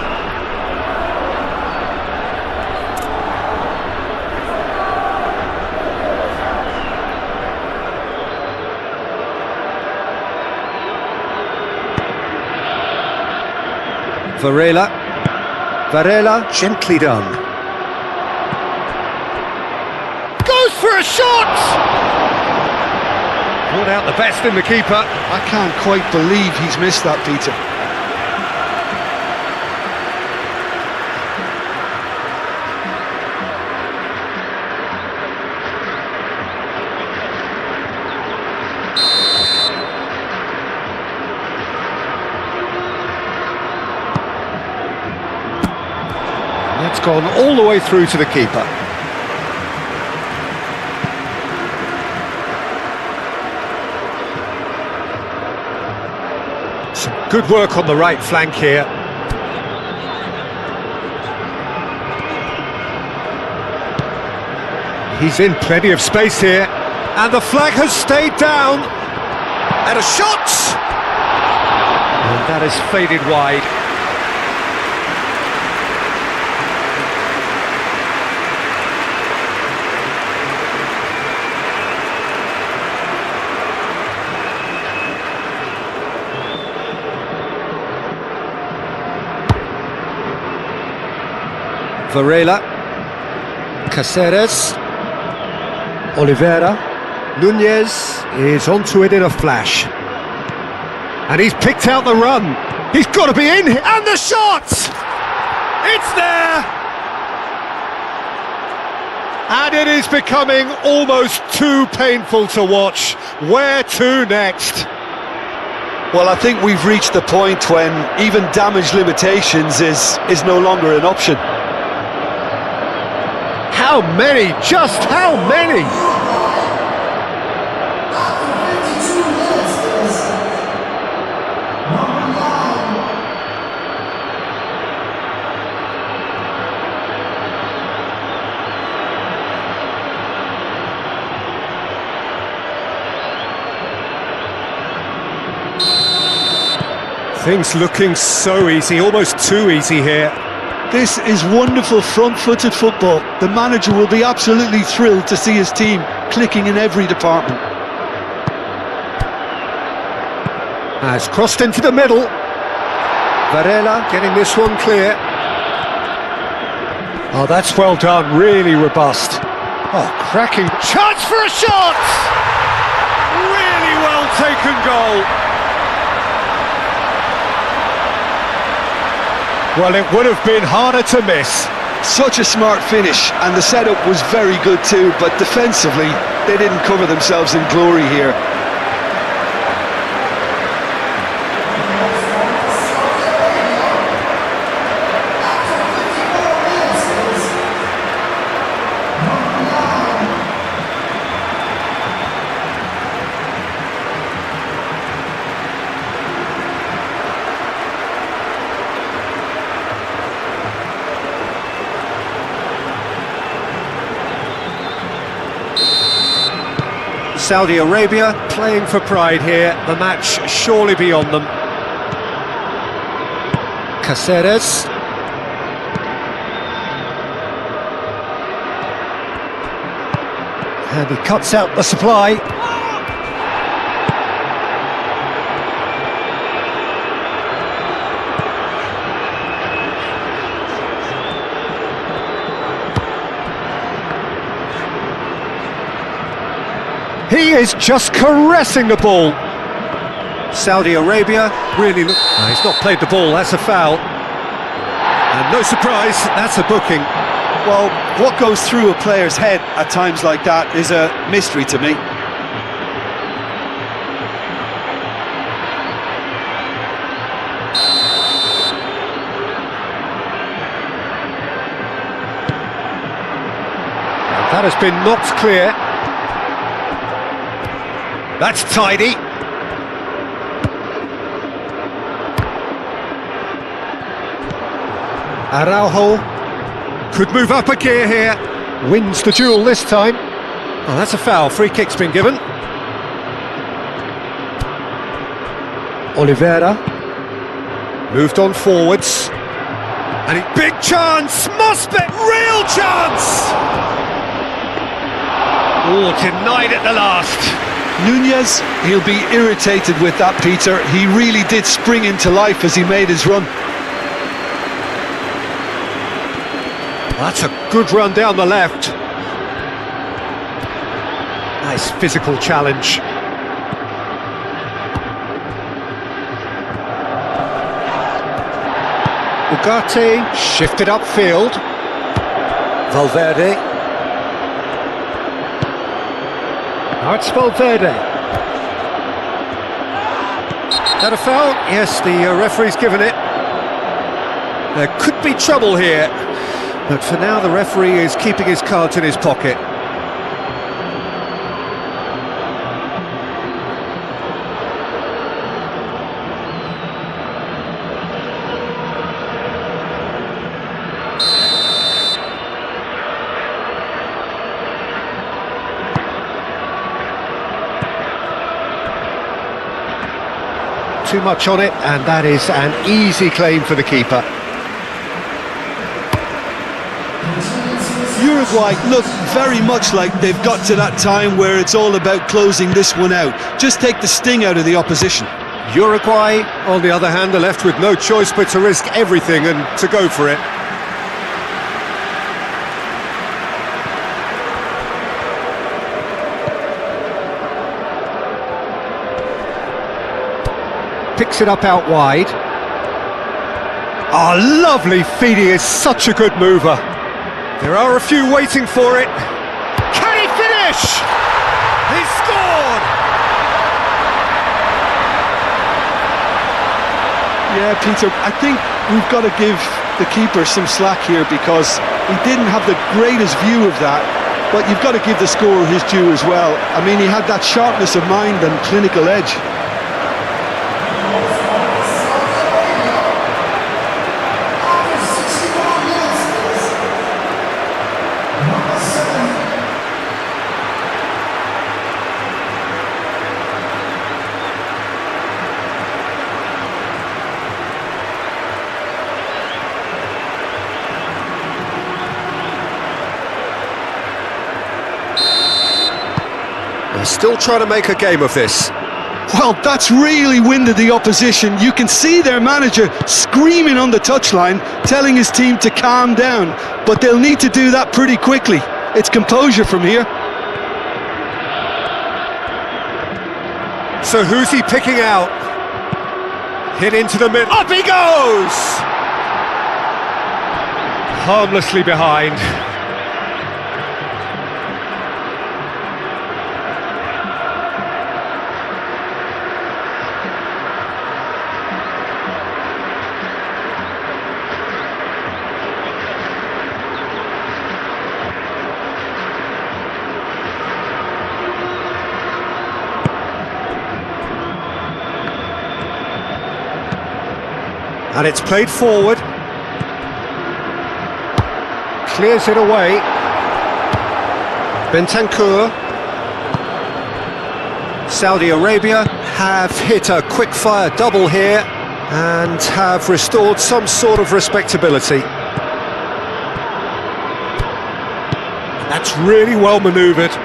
Varela, gently done. Goes for a shot! Brought out the best in the keeper. I can't quite believe he's missed that, Peter. That's gone all the way through to the keeper. Some good work on the right flank here. He's in plenty of space here, and the flag has stayed down. And a shot! And that has faded wide. Varela, Caceres, Oliveira, Nunez is onto it in a flash. And he's picked out the run. He's got to be in, and the shot! It's there! And it is becoming almost too painful to watch. Where to next? Well, I think we've reached the point when even damage limitations is no longer an option. How many? Just how many? Things looking so easy, almost too easy here. This is wonderful front-footed football. The manager will be absolutely thrilled to see his team clicking in every department. Has crossed into the middle. Varela getting this one clear. Oh, that's well done, really robust. Oh, cracking chance for a shot! Really well taken goal. Well, it would have been harder to miss. Such a smart finish, and the setup was very good too, but defensively, they didn't cover themselves in glory here. Saudi Arabia playing for pride here, the match surely beyond them. Caceres. And he cuts out the supply. He is just caressing the ball. Saudi Arabia really look... No, he's not played the ball, that's a foul. And no surprise, that's a booking. Well, what goes through a player's head at times like that is a mystery to me. That has been knocked clear. That's tidy. Araujo could move up a gear here. Wins the duel this time. Oh, that's a foul. Free kick's been given. Oliveira moved on forwards. And big chance! Must be! Real chance! Oh, denied at the last. Nunez, he'll be irritated with that, Peter. He really did spring into life as he made his run. That's a good run down the left. Nice physical challenge. Ugarte shifted upfield. Valverde. Now it's Valverde. Is that a foul? Yes, the referee's given it. There could be trouble here, but for now the referee is keeping his cards in his pocket. Too much on it, and that is an easy claim for the keeper. Uruguay look very much like they've got to that time where it's all about closing this one out. Just take the sting out of the opposition. Uruguay, on the other hand, are left with no choice but to risk everything and to go for it. Picks it up out wide. Oh, lovely feed, he is such a good mover. There are a few waiting for it. Can he finish? He scored! Yeah, Peter, I think we've got to give the keeper some slack here because he didn't have the greatest view of that, but you've got to give the scorer his due as well. I mean, he had that sharpness of mind and clinical edge. They're still trying to make a game of this. Well, that's really winded the opposition. You can see their manager screaming on the touchline, telling his team to calm down, but they'll need to do that pretty quickly. It's composure from here. So who's he picking out? Hit into the middle. Up he goes! Harmlessly behind. And it's played forward. Clears it away. Bentancur. Saudi Arabia have hit a quick-fire double here and have restored some sort of respectability. That's really well manoeuvred.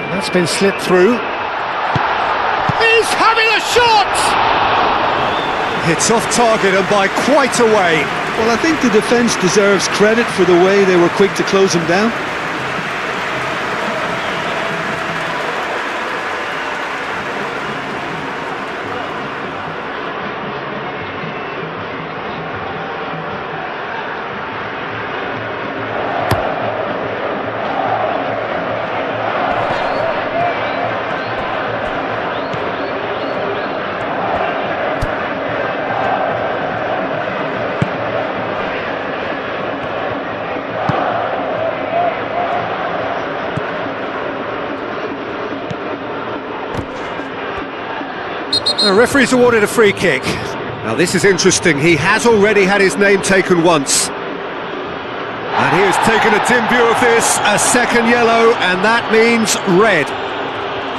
That's been slipped through. He's having a shot! It's off target and by quite a way. Well, I think the defence deserves credit for the way they were quick to close him down. The referee's awarded a free kick. Now this is interesting, he has already had his name taken once. And he has taken a dim view of this, a second yellow, and that means red.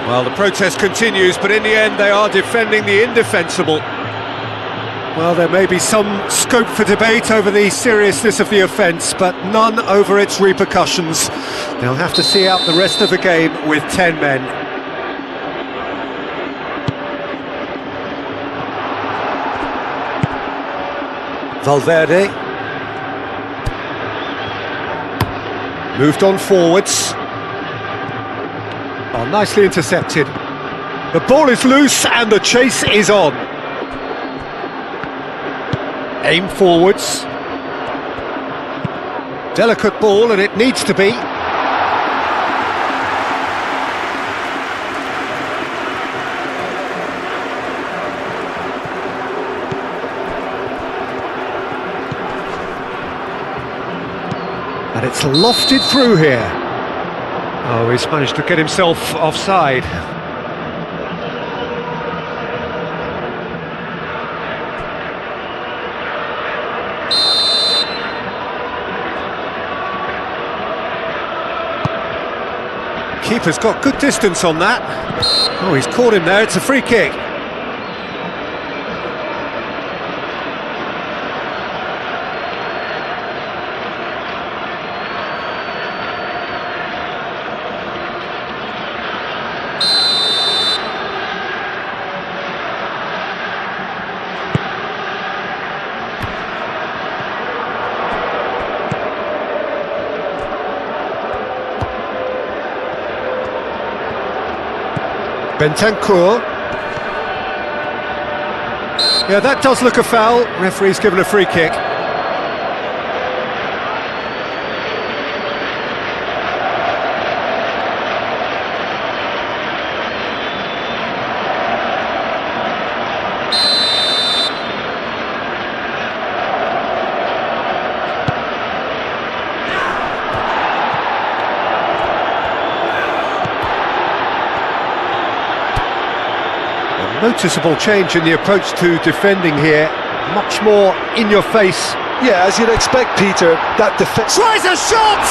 Well, the protest continues, but in the end they are defending the indefensible. Well, there may be some scope for debate over the seriousness of the offence, but none over its repercussions. They'll have to see out the rest of the game with 10 men. Valverde moved on forwards. Oh, nicely intercepted. The ball is loose and the chase is on. Aim forwards. Delicate ball and it needs to be. And it's lofted through here. Oh, he's managed to get himself offside. Keeper's got good distance on that. Oh, he's caught him there, it's a free kick. Bentancur. Yeah, that does look a foul. Referee's given a free kick. Noticeable change in the approach to defending here, much more in your face. Yeah, as you'd expect, Peter, that defence... Tries a shot!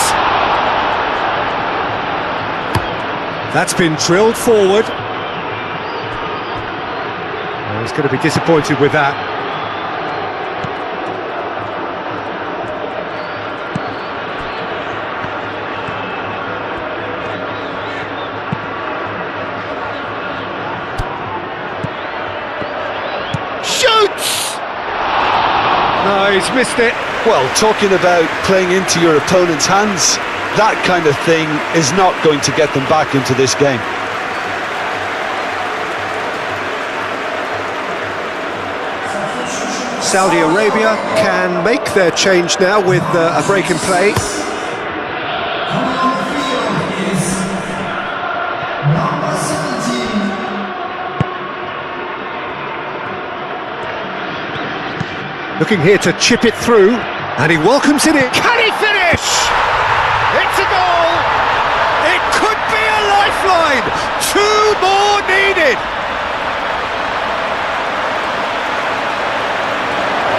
That's been drilled forward. Oh, he's going to be disappointed with that. No, he's missed it. Well, talking about playing into your opponent's hands, that kind of thing is not going to get them back into this game. Saudi Arabia can make their change now with a break in play. Looking here to chip it through, and he welcomes it in. Can he finish? It's a goal! It could be a lifeline! 2 more needed!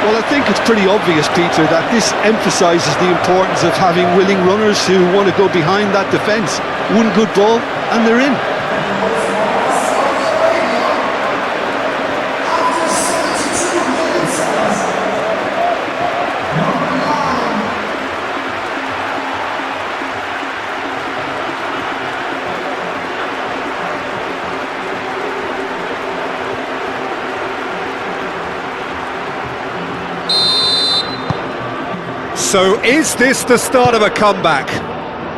Well, I think it's pretty obvious, Peter, that this emphasises the importance of having willing runners who want to go behind that defence. One good ball, and they're in. So is this the start of a comeback?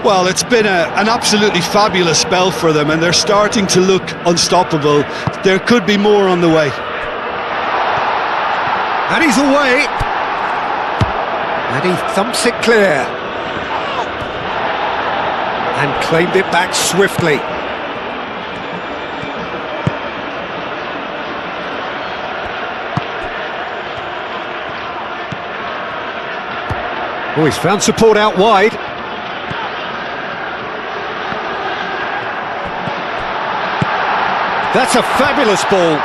Well, it's been an absolutely fabulous spell for them, and they're starting to look unstoppable. There could be more on the way. And he's away. And he thumps it clear. And claimed it back swiftly. Oh, he's found support out wide. That's a fabulous ball.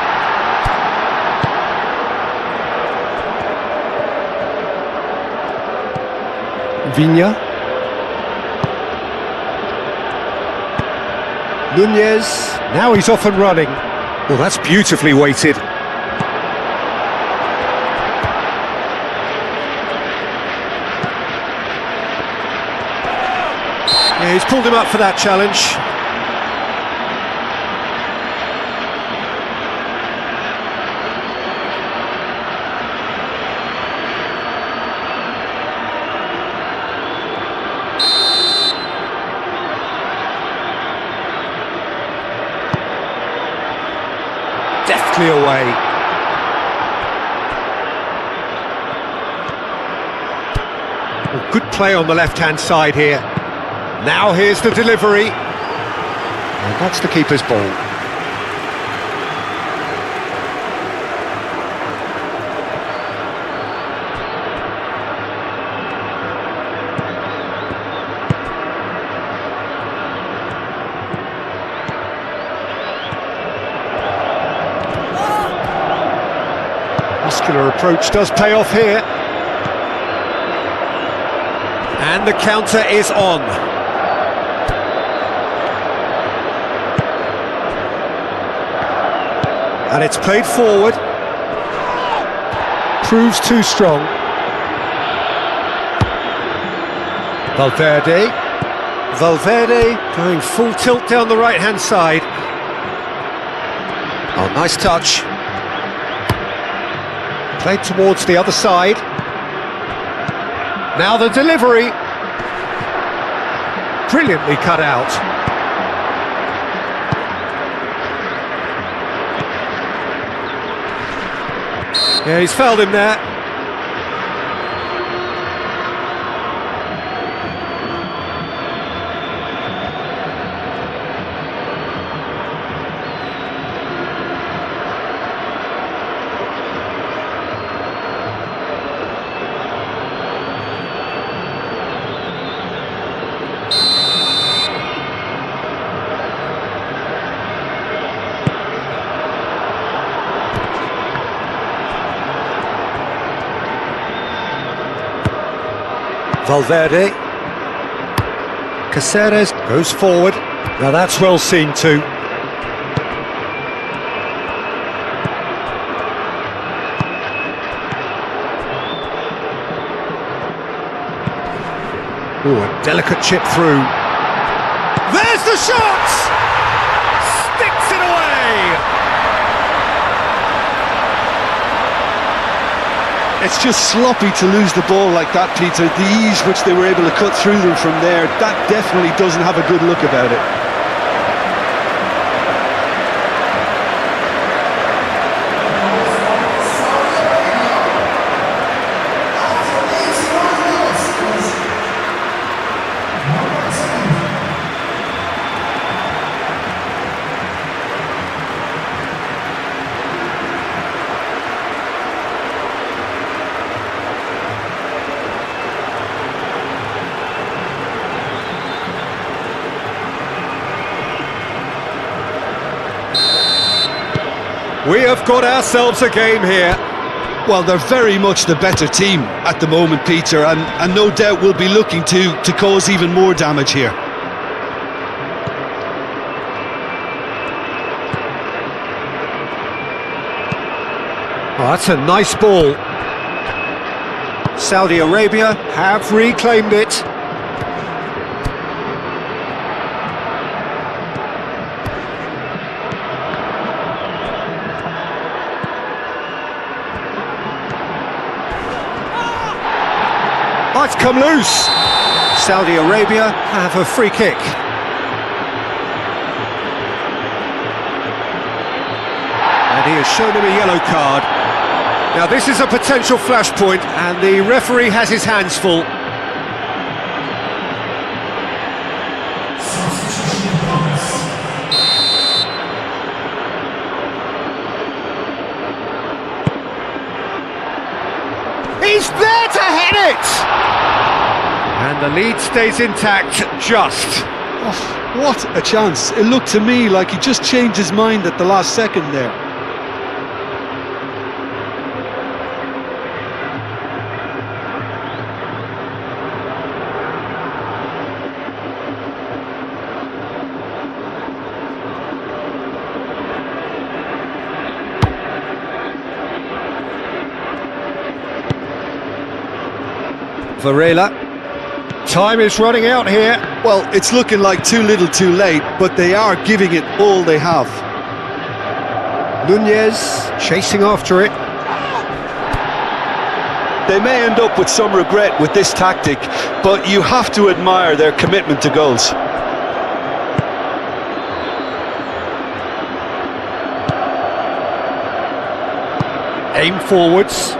Viña. Nunez. Now he's off and running. Well, that's beautifully weighted. Yeah, he's pulled him up for that challenge. Deftly away. Well, good play on the left-hand side here. Now here's the delivery. And that's the keeper's ball. Muscular approach does pay off here. And the counter is on. And it's played forward. Proves too strong. Valverde. Valverde going full tilt down the right-hand side. Oh, nice touch. Played towards the other side. Now the delivery. Brilliantly cut out. Yeah, he's fouled him there. Valverde. Caceres goes forward. Now that's well seen too. Oh, a delicate chip through. There's the shot! Sticks it away! It's just sloppy to lose the ball like that, Peter. The ease which they were able to cut through them from there, that definitely doesn't have a good look about it. We have got ourselves a game here. Well, they're very much the better team at the moment, Peter, and no doubt will be looking to cause even more damage here. Oh, that's a nice ball. Saudi Arabia have reclaimed it. Oh, it's come loose. Saudi Arabia have a free kick. And he has shown him a yellow card. Now this is a potential flashpoint, and the referee has his hands full. He's there to head it! And the lead stays intact, just. Oh, what a chance. It looked to me like he just changed his mind at the last second there. Varela. Time is running out here. Well, it's looking like too little too late, but they are giving it all they have. Nunez chasing after it. They may end up with some regret with this tactic, but you have to admire their commitment to goals. Aim forwards.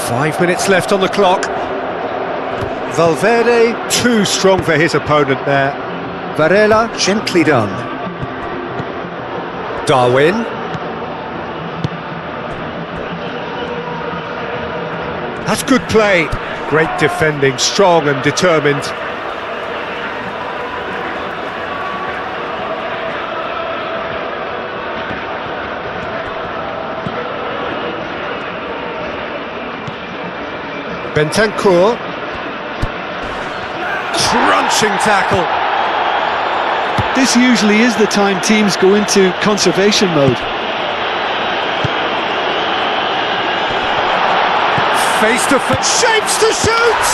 5 minutes left on the clock. Valverde too strong for his opponent there. Varela gently done. Darwin. That's good play. Great defending, strong and determined. Bentancur. Crunching tackle. This usually is the time teams go into conservation mode. Face to face, shapes to shoot!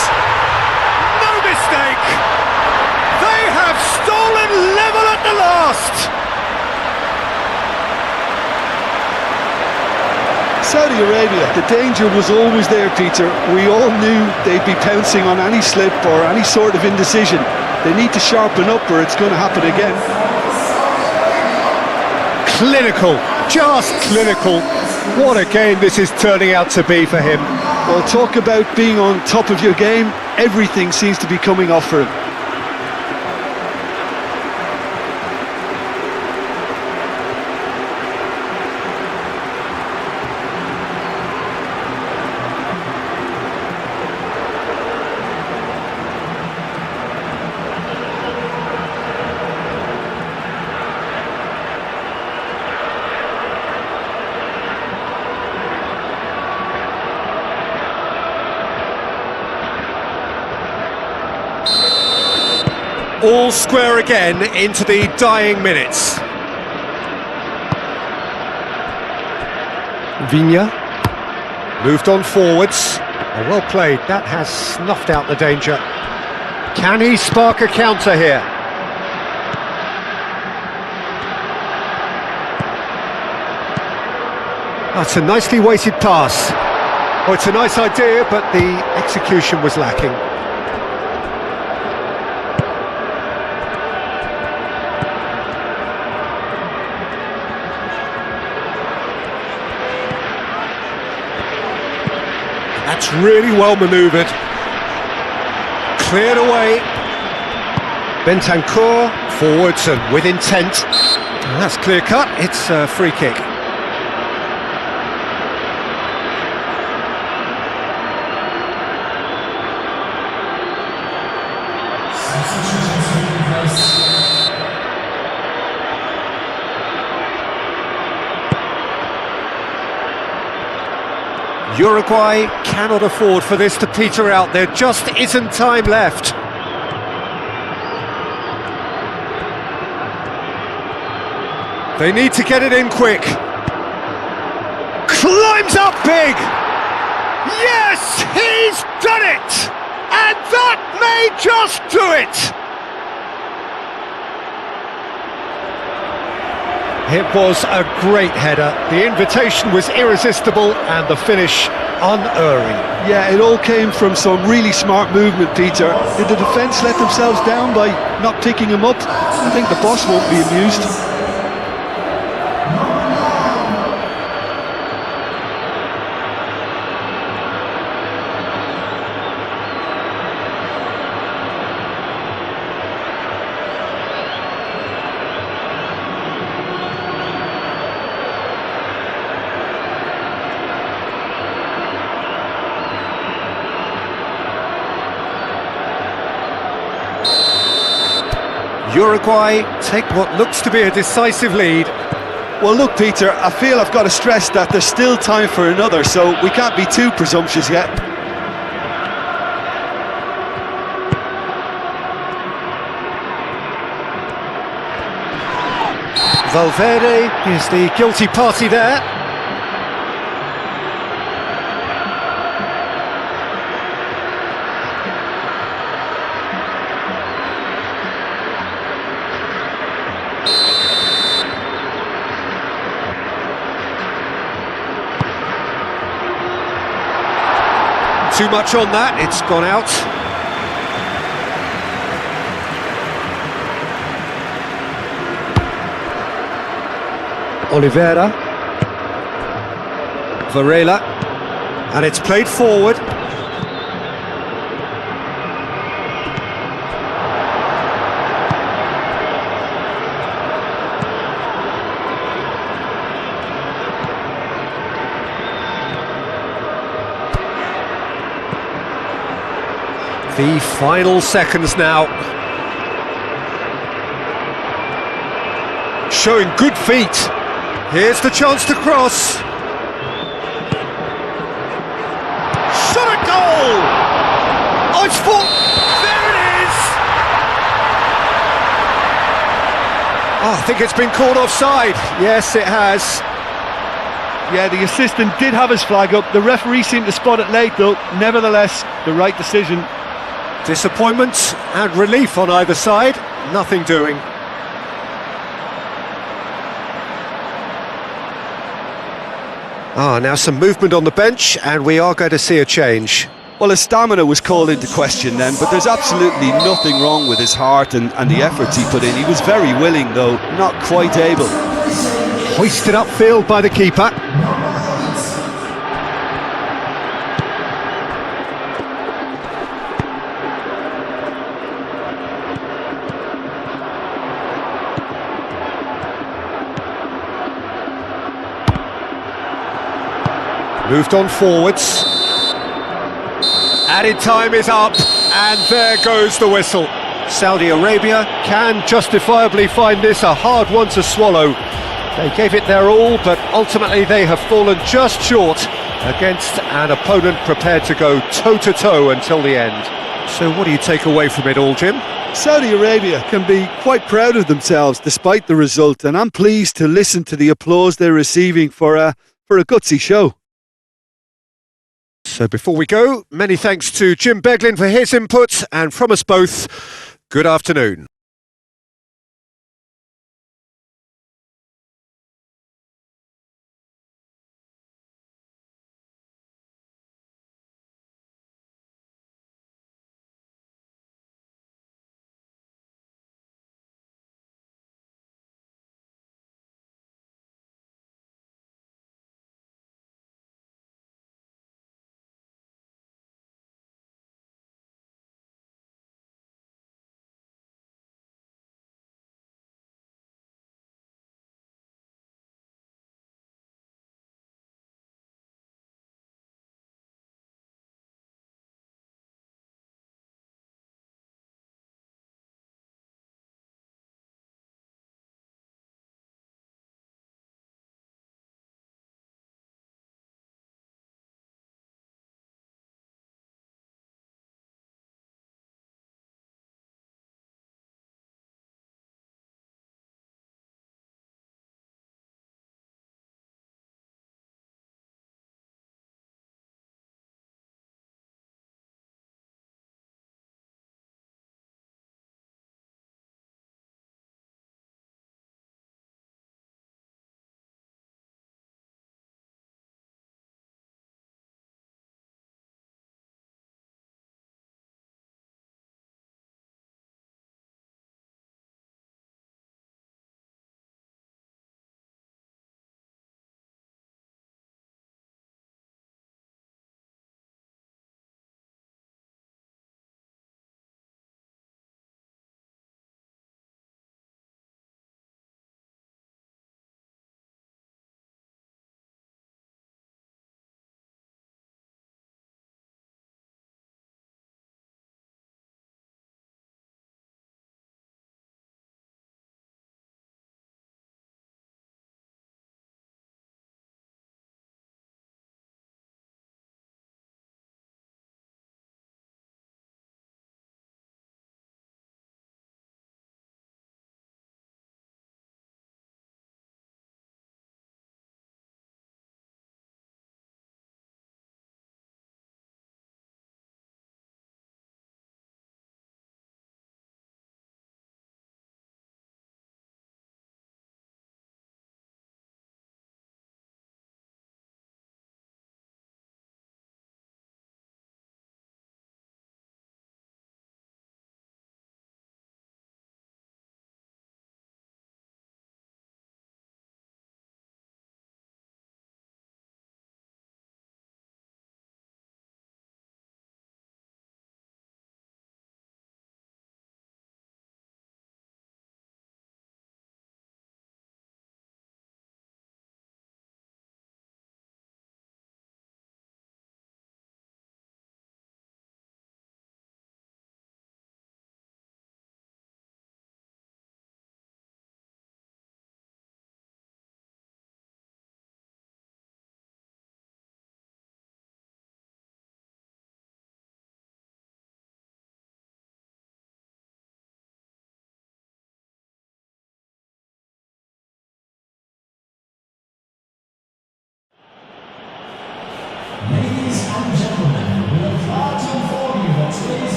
No mistake! They have stolen level at the last! Saudi Arabia, the danger was always there, Peter. We all knew they'd be pouncing on any slip or any sort of indecision. They need to sharpen up or it's going to happen again. Clinical, just clinical. What a game this is turning out to be for him. Well, talk about being on top of your game. Everything seems to be coming off for him. All square again into the dying minutes. Viña moved on forwards. Oh, well played, that has snuffed out the danger. Can he spark a counter here? That's a nicely weighted pass. Oh, it's a nice idea, but the execution was lacking. That's really well manoeuvred. Cleared away. Bentancur forwards and with intent. And that's clear cut. It's a free kick. Uruguay cannot afford for this to peter out. There just isn't time left. They need to get it in quick. Climbs up big! Yes, he's done it! And that may just do it! It was a great header. The invitation was irresistible and the finish unerring. Yeah, it all came from some really smart movement, Peter. Did the defence let themselves down by not picking him up? I think the boss won't be amused. Uruguay take what looks to be a decisive lead. Well, look, Peter, I feel I've got to stress that there's still time for another, so we can't be too presumptuous yet. Valverde is the guilty party there. Too much on that, it's gone out. Oliveira. Varela. And it's played forward. The final seconds now. Showing good feet. Here's the chance to cross. Shot at goal! Oh, it's full! There it is! Oh, I think it's been called offside. Yes, it has. Yeah, the assistant did have his flag up. The referee seemed to spot it late, though. Nevertheless, the right decision. Disappointment and relief on either side. Nothing doing. Now some movement on the bench, and we are going to see a change. Well, his stamina was called into question then, but there's absolutely nothing wrong with his heart and the efforts he put in. He was very willing, though, not quite able. Hoisted upfield by the keeper. Moved on forwards. Added time is up, and there goes the whistle. Saudi Arabia can justifiably find this a hard one to swallow. They gave it their all, but ultimately they have fallen just short against an opponent prepared to go toe-to-toe until the end. So what do you take away from it all, Jim? Saudi Arabia can be quite proud of themselves despite the result, and I'm pleased to listen to the applause they're receiving for a gutsy show. So before we go, many thanks to Jim Beglin for his input, and from us both, good afternoon.